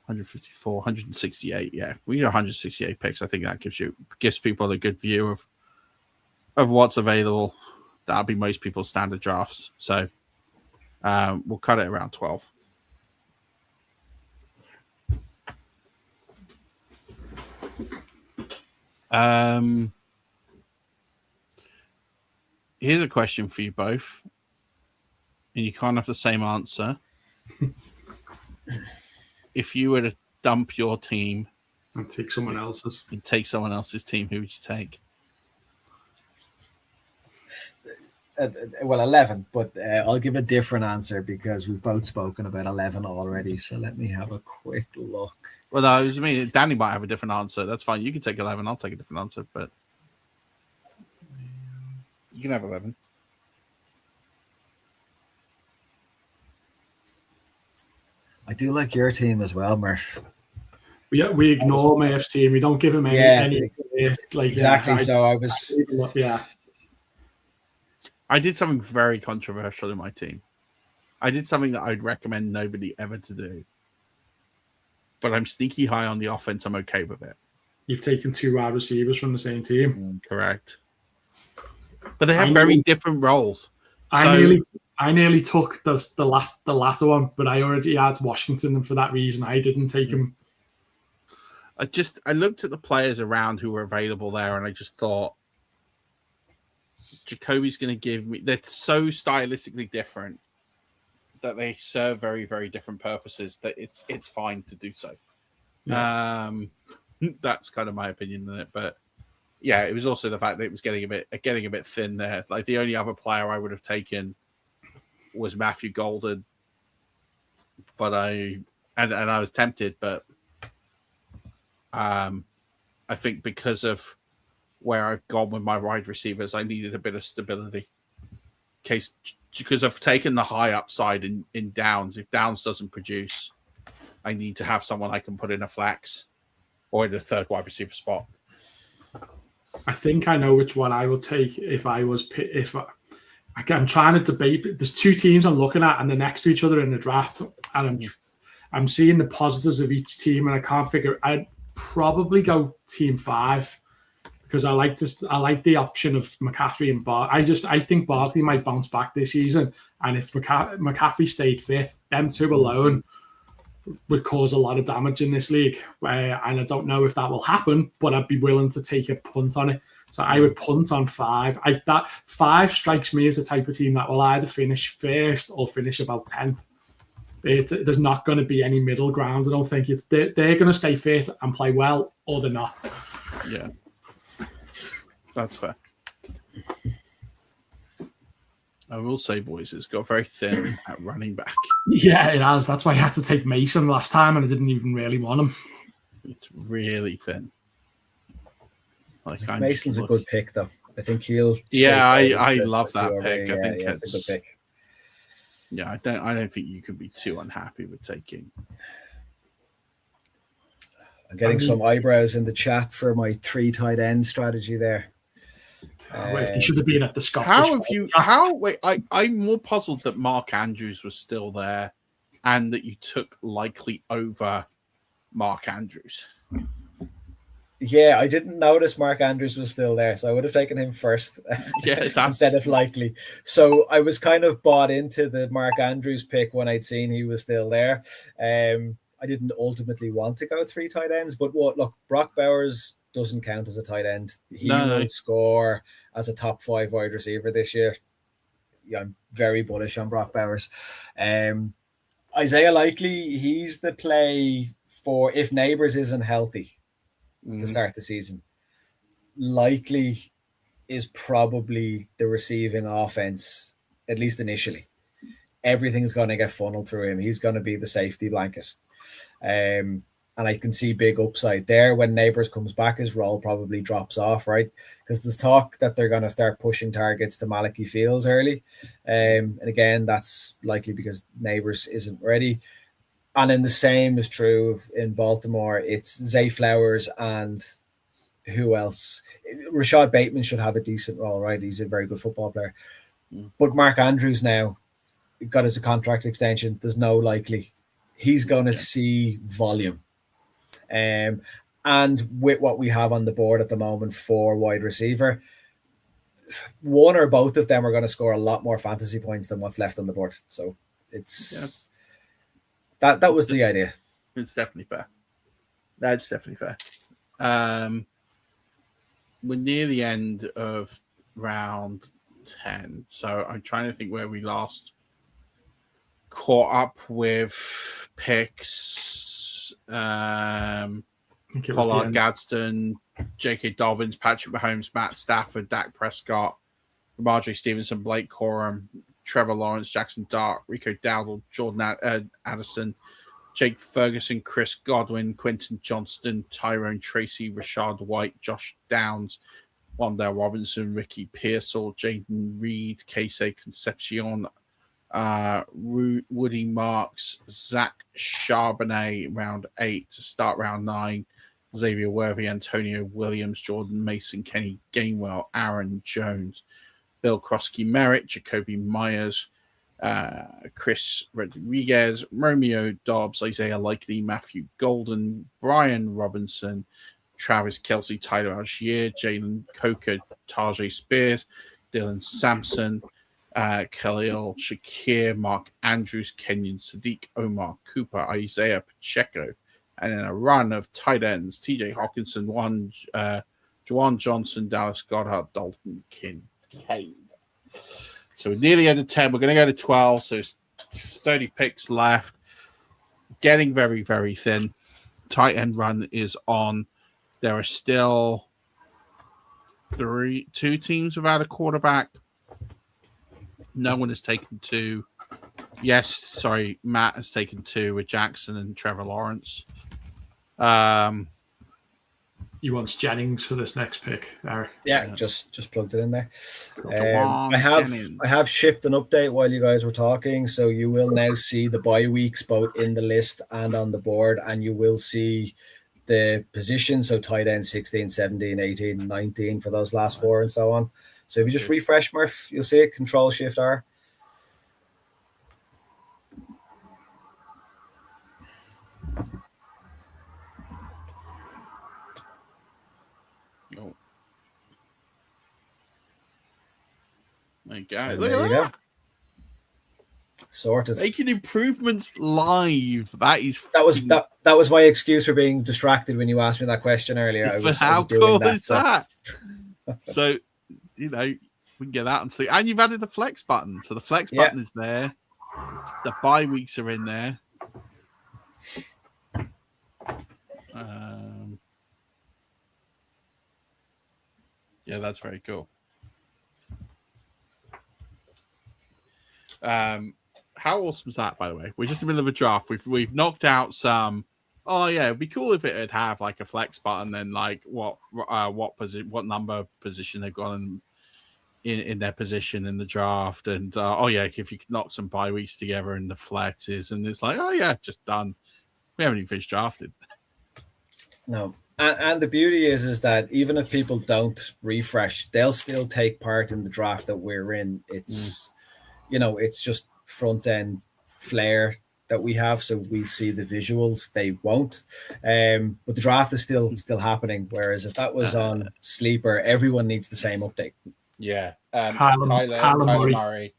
154, 168. Yeah, we got 168 picks. I think that gives people a good view of what's available. That'll be most people's standard drafts. So we'll cut it around 12. Here's a question for you both, and you can't have the same answer. If you were to dump your team and take someone else's, team, who would you take? Well, 11, but I'll give a different answer because we've both spoken about 11 already. So let me have a quick look. Well, no, it was me. Danny might have a different answer. That's fine. You can take 11. I'll take a different answer, but you can have 11. I do like your team as well, Murph. We ignore Murph's team. We don't give him any exactly. So I was. I did something very controversial in my team. I did something that I'd recommend nobody ever to do. But I'm sneaky high on the offense. I'm okay with it. You've taken 2 wide receivers from the same team. Correct. But they have very different roles. I nearly took the latter one, but I already had Washington, and for that reason, I didn't take him. I looked at the players around who were available there, and I just thought, Jacoby's going to give me. They're so stylistically different that they serve very, very different purposes. That it's fine to do so. Yeah. That's kind of my opinion on it, but yeah, it was also the fact that it was getting a bit thin there. Like the only other player I would have taken was Matthew Golden, but I was tempted, but I think because of where I've gone with my wide receivers, I needed a bit of stability. Because I've taken the high upside in Downs. If Downs doesn't produce, I need to have someone I can put in a flex or in a third wide receiver spot. I think I know which one I will take I'm trying to debate. There's 2 teams I'm looking at, and they're next to each other in the draft, and I'm seeing the positives of each team, and I can't figure. I'd probably go team 5 because I like the option of McCaffrey and Bar. I think Barkley might bounce back this season, and if McCaffrey stayed fit, them 2 alone would cause a lot of damage in this league. And I don't know if that will happen, but I'd be willing to take a punt on it. So I would punt on 5. That 5 strikes me as the type of team that will either finish first or finish about 10th. There's not going to be any middle ground. I don't think they're going to stay fit and play well, or they're not. Yeah, that's fair. I will say, boys, it's got very thin at running back. Yeah, it has. That's why I had to take Mason last time, and I didn't even really want him. It's really thin. Mason's a good pick, though. I think he'll. Yeah, I love that pick. I think it's a good pick. Yeah, I don't think you could be too unhappy with taking. I'm getting some eyebrows in the chat for my 3 tight end strategy there. They should have been at the Scottish. I'm more puzzled that Mark Andrews was still there, and that you took likely over Mark Andrews. Yeah, I didn't notice Mark Andrews was still there, so I would have taken him first instead of likely. So I was kind of bought into the Mark Andrews pick when I'd seen he was still there. I didn't ultimately want to go 3 tight ends, but look, Brock Bowers doesn't count as a tight end. He will score as a top 5 wide receiver this year. Yeah, I'm very bullish on Brock Bowers. Isaiah Likely, he's the play for if Neighbors isn't healthy to start the season. Likely is probably the receiving offense, at least initially. Everything's going to get funneled through him. He's going to be the safety blanket. And I can see big upside there. When Neighbours comes back, his role probably drops off, right? Because there's talk that they're going to start pushing targets to Malachi Fields early. And again, that's likely because Neighbours isn't ready. And then the same is true in Baltimore. It's Zay Flowers and who else? Rashad Bateman should have a decent role, right? He's a very good football player. But Mark Andrews now got his contract extension. There's no likely. He's going to see volume. And with what we have on the board at the moment for wide receiver, one or both of them are going to score a lot more fantasy points than what's left on the board. So it's that was the idea. It's definitely fair. That's definitely fair. We're near the end of round 10, so I'm trying to think where we last caught up with picks. Pollard, Gadsden, J.K. Dobbins, Patrick Mahomes, Matt Stafford, Dak Prescott, Ramondre Stevenson, Blake Corum, Trevor Lawrence, Jackson Dart, Rico Dowdle, Jordan Addison, Jake Ferguson, Chris Godwin, Quentin Johnston, Tyrone Tracy, Rashad White, Josh Downs, Wandale Robinson, Ricky Pearsall, Jaden Reed, Casey Concepcion, Woody Marks, Zach Charbonnet, round 8 to start round 9, Xavier Worthy, Antonio Williams, Jordan Mason, Kenny Gainwell, Aaron Jones, Bill Krosky Merritt, Jacoby Myers, Chris Rodriguez, Romeo Dobbs, Isaiah Likely, Matthew Golden, Brian Robinson, Travis Kelce, Tyler Algier, Jalen Coker, Tajay Spears, Dylan Sampson, Khalil Shakir, Mark Andrews, Kenyon Sadiq, Omar Cooper, Isaiah Pacheco, and then a run of tight ends, TJ Hawkinson, Juwan Johnson, Dallas Goddard, Dalton Kincaid. So we're nearly at the 10. We're going to go to 12. So it's 30 picks left. Getting very, very thin. Tight end run is on. There are still 2 teams without a quarterback. No one has taken 2. Yes, sorry, Matt has taken 2 with Jackson and Trevor Lawrence. He wants Jennings for this next pick, Eric. Yeah, just plugged it in there. I have shipped an update while you guys were talking, so you will now see the bye weeks both in the list and on the board, and you will see the positions, so tight end 16, 17, 18, 19 for those last 4 and so on. So if you just refresh, Murph, you'll see it, Control-Shift-R. Oh. My God. Look at that. Sorted. Making improvements live. That was my excuse for being distracted when you asked me that question earlier. How cool is that? So, we can get that on sleep. And you've added the flex button. So the flex button is there. The bye weeks are in there. Yeah, that's very cool. How awesome is that, by the way? We're just in the middle of a draft. We've knocked out some. Oh yeah, it'd be cool if it'd have like a flex button and like what number position they've got in their position in the draft, and if you could knock some bye weeks together in the flexes, and it's like, oh yeah, just done. We haven't even finished drafted. No. And the beauty is that even if people don't refresh, they'll still take part in the draft that we're in. It's it's just front end flair that we have, so we see the visuals. They won't, but the draft is still happening. Whereas if that was on Sleeper, everyone needs the same update. Yeah, Kyler Murray.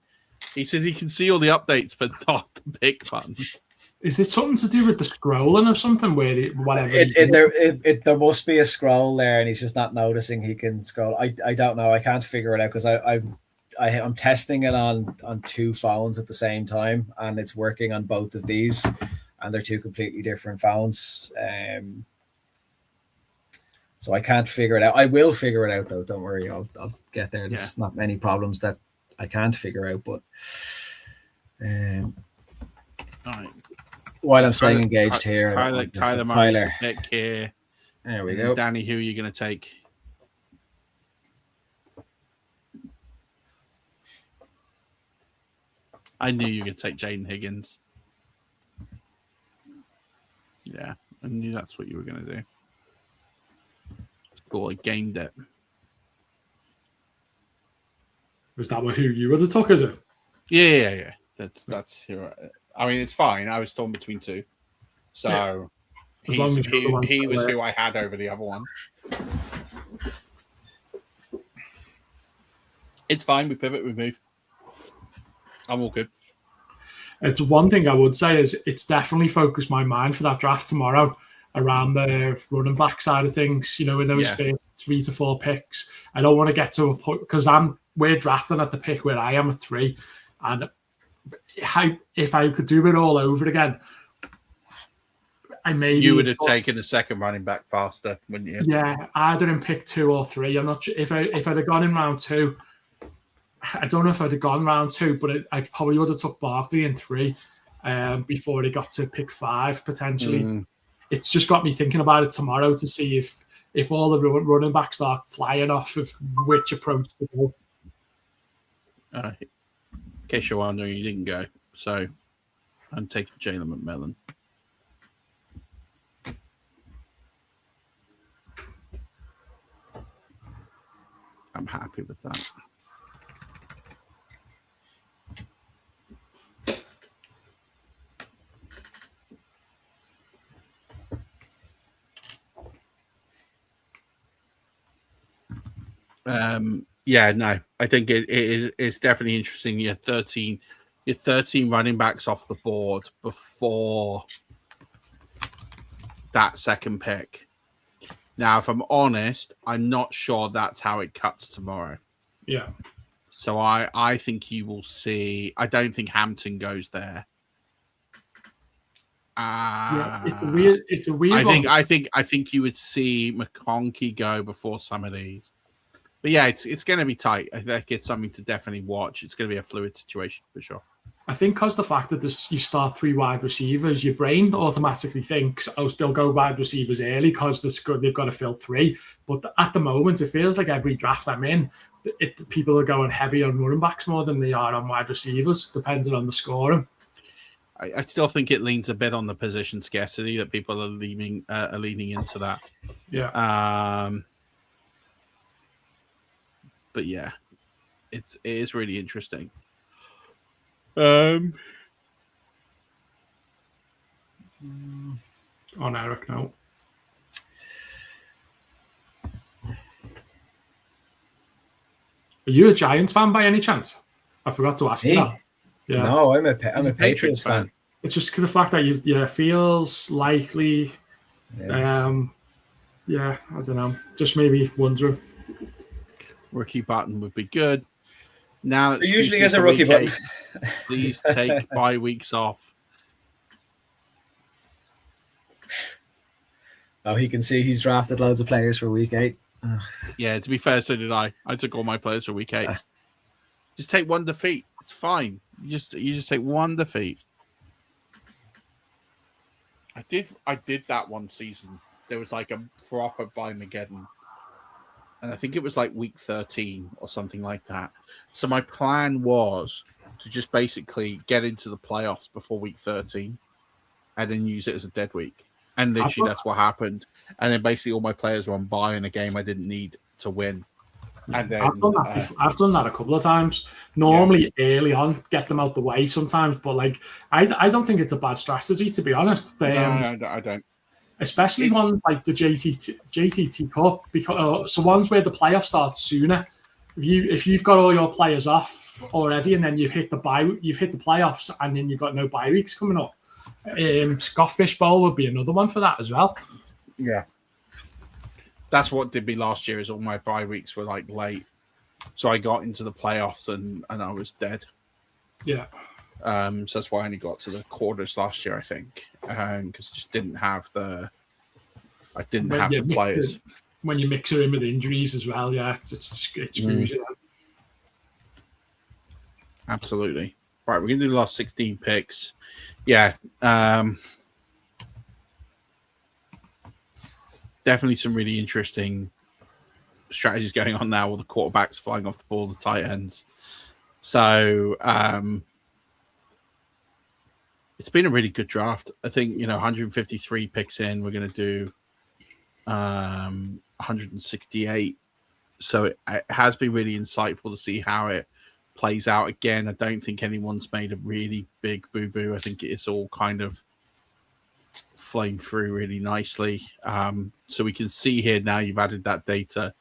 He says he can see all the updates, but not the pick button. Is it something to do with the scrolling or something? Where There must be a scroll there, and he's just not noticing he can scroll. I don't know. I can't figure it out because I'm testing it on 2 phones at the same time, and it's working on both of these, and they're 2 completely different phones. So I can't figure it out. I will figure it out though. Don't worry. I'll get there. There's not many problems that I can't figure out, but All right. While I'm staying engaged here, Kyler pick here. There we go. Danny, who are you going to take? I knew you were going to take Jaden Higgins. Yeah, I knew that's what you were going to do. It's cool. I gained it. Was that who you would have took, is it? Yeah. That's here. I mean, it's fine. I was torn between two. So he was who I had over the other one. It's fine. We pivot, we move. I'm all good. It's one thing I would say is it's definitely focused my mind for that draft tomorrow around the running back side of things. You know, in those first 3 to 4 picks, I don't want to get to a point because we're drafting at the pick where I am at 3, and if I could do it all over again, you would have taken the second running back faster, wouldn't you? Yeah, either in pick 2 or 3. I'm not sure if I'd have gone in round 2. I don't know if I'd have gone round 2, but I probably would have took Barkley in 3 before he got to pick 5 potentially. It's just got me thinking about it tomorrow to see if all the running backs start flying off of which approach to go. In case you're wondering, you didn't go, so I'm taking Jalen McMillan. I'm happy with that. I think it's definitely interesting. You're 13 running backs off the board before that second pick. Now, if I'm honest, I'm not sure that's how it cuts tomorrow. Yeah. So I think you will see. I don't think Hampton goes there. It's a weird one. I think you would see McConkey go before some of these. But yeah, it's going to be tight. I think it's something to definitely watch. It's going to be a fluid situation for sure. I think because the fact that you start 3 wide receivers, your brain automatically thinks, "Oh, still go wide receivers early because they've got to fill 3." But at the moment, it feels like every draft I'm in, people are going heavy on running backs more than they are on wide receivers, depending on the scoring. I still think it leans a bit on the position scarcity that people are leaning into that. Yeah. But yeah, it is really interesting. On Eric, no. Are you a Giants fan by any chance? I forgot to ask you that. Yeah. No, I'm a Patriots fan. It's just the fact that feels likely. Yeah. I don't know. Just maybe wondering. Rookie button would be good. Now it usually is a rookie button. Please take bye weeks off. Oh, he can see he's drafted loads of players for week 8. Yeah, to be fair, so did I. I took all my players for week 8. Just take one defeat. It's fine. You just take one defeat. I did that one season. There was like a proper bye-mageddon. And I think it was like week 13 or something like that. So my plan was to just basically get into the playoffs before week 13 and then use it as a dead week. And literally that's what happened. And then basically all my players were on bye in a game I didn't need to win. And then, I've done that a couple of times. Normally early on, get them out the way sometimes. But like, I don't think it's a bad strategy, to be honest. No, I don't. Especially ones like the JTT Cup, because ones where the playoff starts sooner. If you've got all your players off already, and then you've hit the playoffs, and then you've got no bye weeks coming up. Scottish Bowl would be another one for that as well. Yeah, that's what did me last year. Is all my bye weeks were like late, so I got into the playoffs and I was dead. Yeah. So that's why I only got to the quarters last year, I think, because I just didn't have the players. when you mix her in with injuries as well, yeah, it screws you. Absolutely. Right, we're going to do the last 16 picks. Yeah. Definitely some really interesting strategies going on now. All the quarterbacks flying off the ball, the tight ends. So it's been a really good draft. I think, 153 picks in. We're going to do 168. So it has been really insightful to see how it plays out. Again, I don't think anyone's made a really big boo-boo. I think it's all kind of flown through really nicely. So we can see here now you've added that data.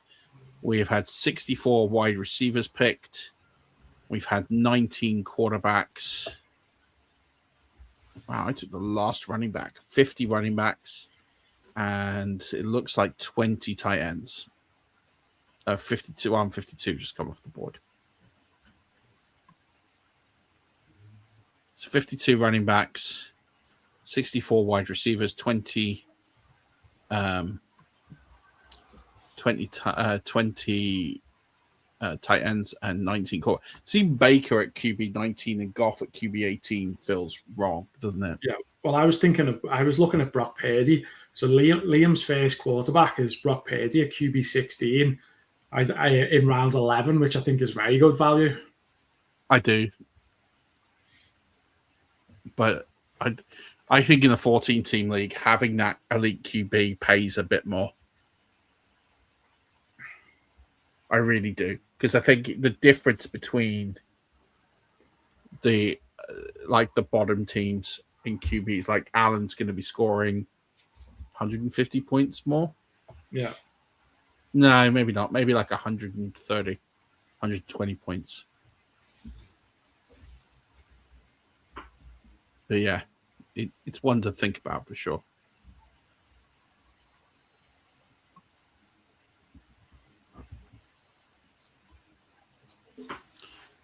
We have had 64 wide receivers picked. We've had 19 quarterbacks. Wow, I took the last running back. 50 running backs. And it looks like 20 tight ends. 52. I'm 52 just come off the board. It's 52 running backs, 64 wide receivers, 20 tight ends, and 19 core. See Baker at QB 19 and Goff at QB 18 feels wrong, doesn't it? Yeah. Well, I was looking at Brock Purdy. So Liam's first quarterback is Brock Purdy at QB 16. In round 11, which I think is very good value. I do. But I think in a 14-team league, having that elite QB pays a bit more. I really do. Because I think the difference between the bottom teams in QBs, like Allen's going to be scoring 150 points more. Yeah. No, maybe not. Maybe like 130, 120 points. But yeah, it's one to think about for sure.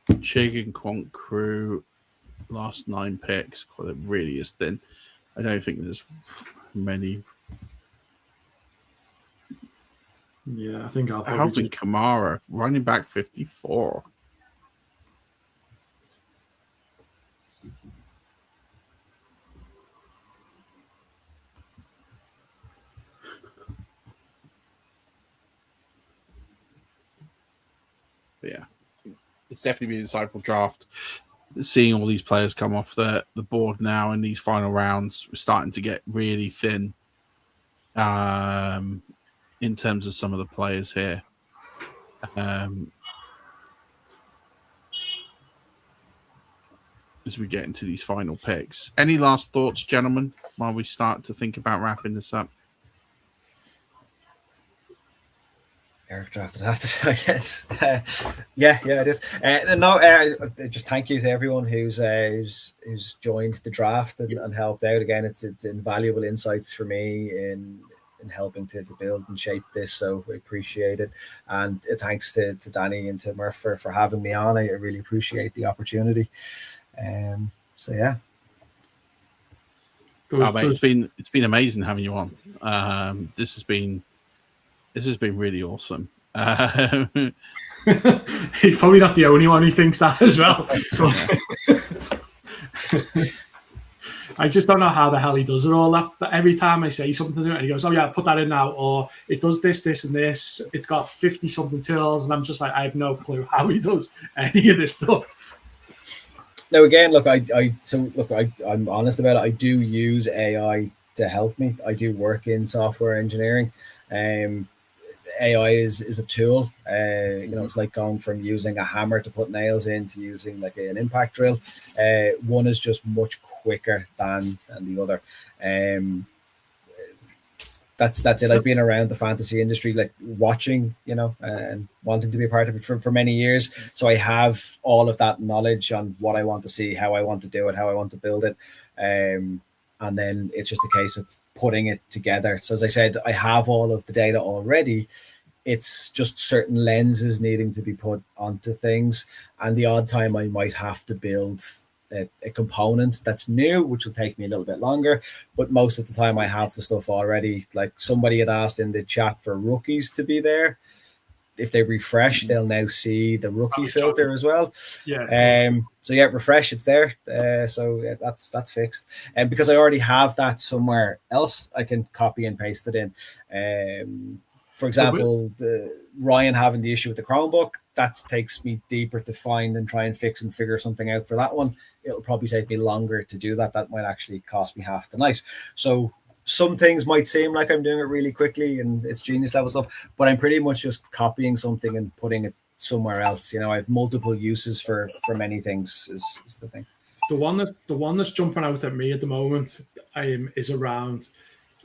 Chig and Quant Crew, last 9 picks. God, it really is thin. I don't think there's many. Yeah, I think I'll probably Alvin Kamara, running back 54. But yeah, it's definitely been an insightful draft. Seeing all these players come off the board now in these final rounds, we're starting to get really thin in terms of some of the players here. As we get into these final picks. Any last thoughts, gentlemen, while we start to think about wrapping this up? Eric drafted after, I guess. Yeah, I did. Just thank you to everyone who's joined the draft and helped out. Again, it's invaluable insights for me in helping to build and shape this, so I appreciate it. And thanks to Danny and to Murph for having me on. I really appreciate the opportunity. So yeah. Mate, it's been amazing having you on. This has been really awesome. He's probably not the only one who thinks that as well. So I just don't know how the hell he does it all. That's every time I say something to him, and he goes, "Oh yeah, put that in now," or "It does this, this, and this. It's got 50-something tools," and I'm just like, I have no clue how he does any of this stuff. Now again, look, I'm honest about it. I do use AI to help me. I do work in software engineering. AI is a tool. It's like going from using a hammer to put nails in to using like an impact drill. One is just much quicker than the other. That's it. I've been around the fantasy industry, like watching, and wanting to be a part of it for many years. So I have all of that knowledge on what I want to see, how I want to do it, how I want to build it. And then it's just a case of putting it together. So as I said, I have all of the data already. It's just certain lenses needing to be put onto things. And the odd time I might have to build a component that's new, which will take me a little bit longer. But most of the time I have the stuff already. Like somebody had asked in the chat for rookies to be there. If they refresh, they'll now see the rookie filter as well. So yeah, refresh, it's there. So yeah, that's fixed. And because I already have that somewhere else, I can copy and paste it in. For example, Ryan having the issue with the Chromebook, that takes me deeper to find and try and fix and figure something out for that one. It'll probably take me longer to do that. That might actually cost me half the night. So some things might seem like I'm doing it really quickly and it's genius level stuff, but I'm pretty much just copying something and putting it somewhere else. I have multiple uses for many things is the thing. The one that's jumping out at me at the moment is around,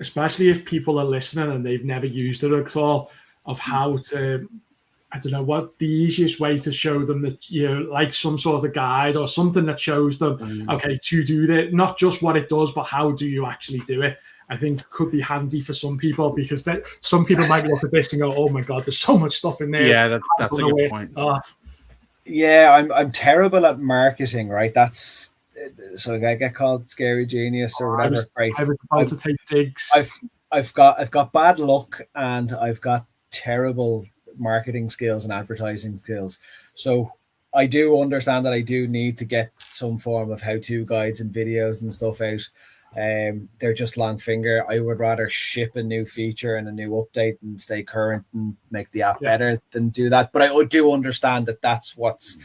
especially if people are listening and they've never used it at all, of how to, I don't know, what the easiest way to show them that, like some sort of guide or something that shows them, okay, to do that, not just what it does, but how do you actually do it, I think could be handy for some people, because some people might look at this and go, oh my God, there's so much stuff in there. Yeah, that's a good point. Yeah, I'm terrible at marketing, right? That's so I get called scary genius or whatever. I was about to take digs. I've got bad luck and I've got terrible marketing skills and advertising skills. So I do understand that I do need to get some form of how-to guides and videos and stuff out. They're just long finger. I would rather ship a new feature and a new update and stay current and make the app better than do that. But I do understand that that's what's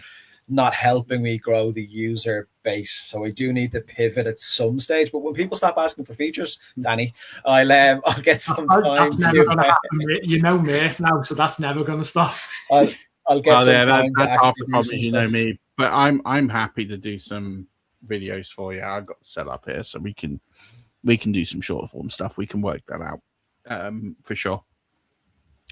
not helping me grow the user base. So I do need to pivot at some stage. But when people stop asking for features, Danny, I'll get some time. That's never going to happen. You know Murph now, so that's never going to stop. I'll get some time. That's half the problem, you know me. But I'm happy to do some videos for you. I've got set up here so we can do some short form stuff. We can work that out for sure.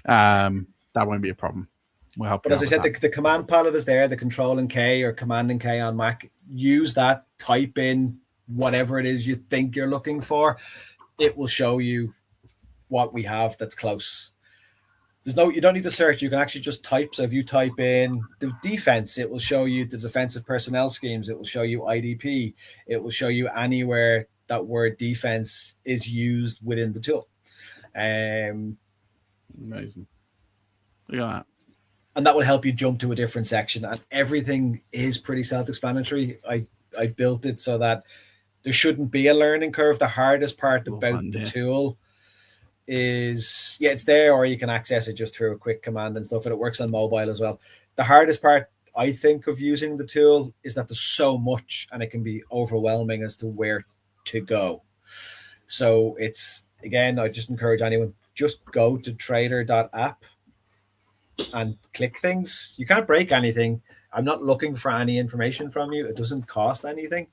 That won't be a problem. We'll help. But as I said, the command palette is there, the Control and K or Command and K on Mac. Use that, type in whatever it is you think you're looking for. It will show you what we have that's close. You don't need to search. You can actually just type. So if you type in the defense, it will show you the defensive personnel schemes. It will show you IDP. It will show you anywhere that word defense is used within the tool. Amazing. Look at that. And that will help you jump to a different section. And everything is pretty self-explanatory. I built it so that there shouldn't be a learning curve. The hardest part about the tool is, it's there, or you can access it just through a quick command and stuff, and it works on mobile as well. The hardest part, I think, of using the tool is that there's so much and it can be overwhelming as to where to go. So it's, again, I just encourage anyone, just go to Tradyr.app and click things. You can't break anything. I'm not looking for any information from you. It doesn't cost anything.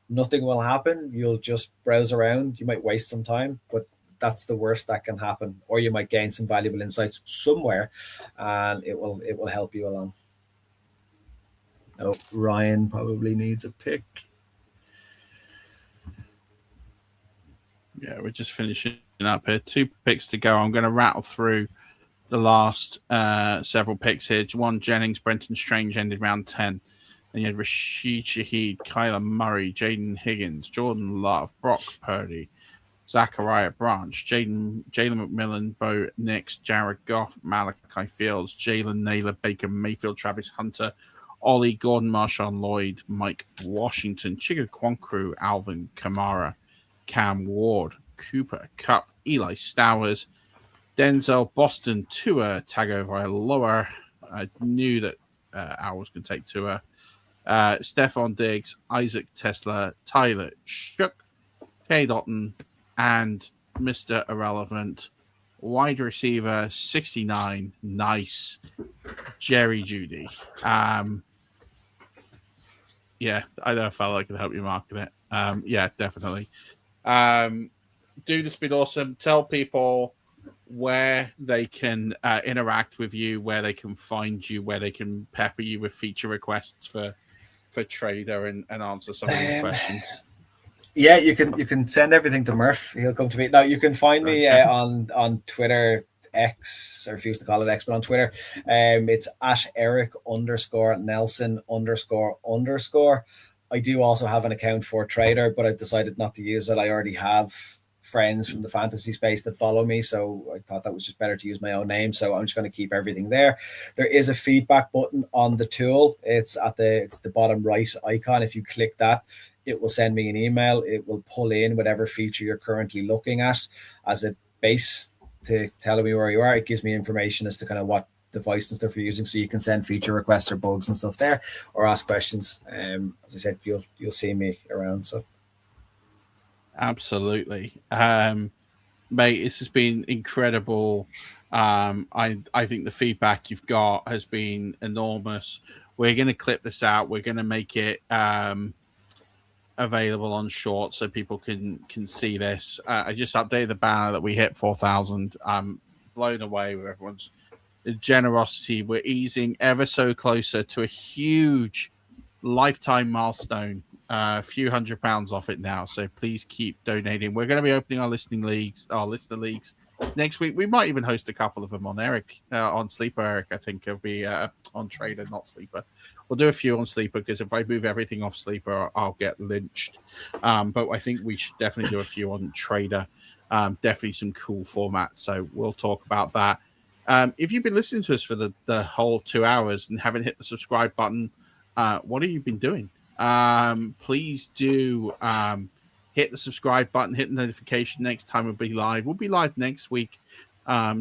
Nothing will happen. You'll just browse around. You might waste some time, but that's the worst that can happen. Or you might gain some valuable insights somewhere, and it will help you along. Oh, Ryan probably needs a pick. Yeah, we're just finishing up here. 2 picks to go. I'm going to rattle through the last several picks here. Juwan Jennings, Brenton Strange ended round 10. And you had Rashid Shaheed, Kyler Murray, Jaden Higgins, Jordan Love, Brock Purdy, Zachariah Branch, Jalen McMillan, Bo Nix, Jared Goff, Malachi Fields, Jalen Naylor, Baker Mayfield, Travis Hunter, Ollie Gordon, Marshawn Lloyd, Mike Washington, Chigo Kwankru, Alvin Kamara, Cam Ward, Cooper Kupp, Eli Stowers, Denzel Boston, Tua Tagovailoa. I knew that Al was going to take Tua. Stephon Diggs, Isaac Tesla, Tyler Shook, K. Dotton, and Mr. Irrelevant, wide receiver 69, nice, Jerry Jeudy. Yeah, I know, felt like I could help you market it. Yeah, definitely. Do the Speed Awesome. Tell people where they can interact with you, where they can find you, where they can pepper you with feature requests for Tradyr and answer some of these questions. Yeah, you can send everything to Murph. He'll come to me. Now you can find me on Twitter, X, or refuse to call it X, but on Twitter, it's at Eric _Nelson _. I do also have an account for Tradyr, but I've decided not to use it. I already have friends from the fantasy space that follow me, so I thought that was just better to use my own name. So I'm just going to keep everything there. There is a feedback button on the tool. It's the bottom right icon. If you click that, it will send me an email. It will pull in whatever feature you're currently looking at as a base to tell me where you are. It gives me information as to kind of what device and stuff you're using, so you can send feature requests or bugs and stuff there, or ask questions. As I said, you'll see me around. So absolutely, mate, this has been incredible. I think the feedback you've got has been enormous. We're going to clip this out. We're going to make it available on short so people can see this. I just updated the banner that we hit 4,000. I'm blown away with everyone's generosity. We're easing ever so closer to a huge lifetime milestone. A few £100 off it now, so please keep donating. We're going to be opening our listener leagues next week. We might even host a couple of them on on Sleeper. Eric, I think it'll be on Tradyr, not Sleeper. We'll do a few on Sleeper, because if I move everything off Sleeper, I'll get lynched. But I think we should definitely do a few on Tradyr. Definitely some cool formats, so we'll talk about that. If you've been listening to us for the whole 2 hours and haven't hit the subscribe button, what have you been doing? Please do hit the subscribe button, hit the notification. Next time we'll be live. We'll be live next week,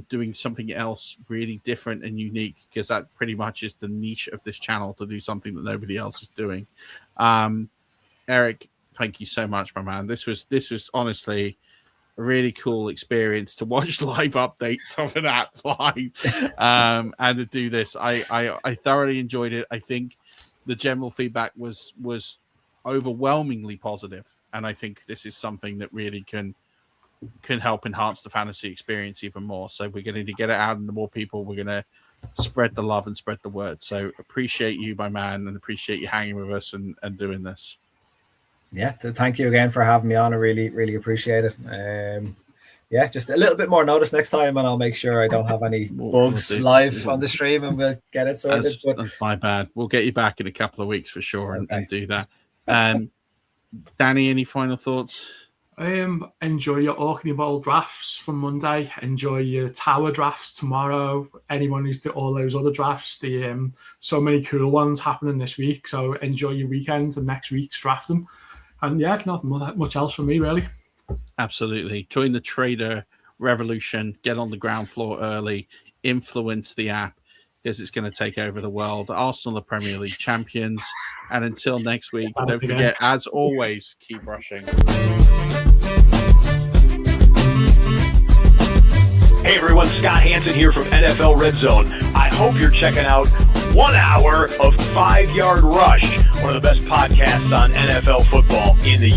doing something else really different and unique, because that pretty much is the niche of this channel, to do something that nobody else is doing. Eric, thank you so much, my man. This was honestly a really cool experience to watch live updates of an app live, and to do this. I thoroughly enjoyed it. I think the general feedback was overwhelmingly positive, and I think this is something that really can help enhance the fantasy experience even more. So we're going to get it out, and the more people, we're going to spread the love and spread the word. So appreciate you, my man, and appreciate you hanging with us and doing this. Yeah, thank you again for having me on. I really, really appreciate it. Yeah, just a little bit more notice next time, and I'll make sure I don't have any bugs live on the stream, and we'll get it sorted. That's my bad. We'll get you back in a couple of weeks for sure, and do that. Danny, any final thoughts? Enjoy your Orkney Bowl drafts from Monday. Enjoy your Tower drafts tomorrow. Anyone who's did all those other drafts, so many cool ones happening this week. So enjoy your weekends and next week's drafting. And yeah, nothing much else from me, really. Absolutely. Join the Tradyr revolution. Get on the ground floor early. Influence the app, because it's going to take over the world. Arsenal are Premier League champions. And until next week, don't forget, as always, keep rushing. Hey everyone, Scott Hansen here from NFL Red Zone. I hope you're checking out 1 hour of 5 Yard Rush, one of the best podcasts on NFL football in the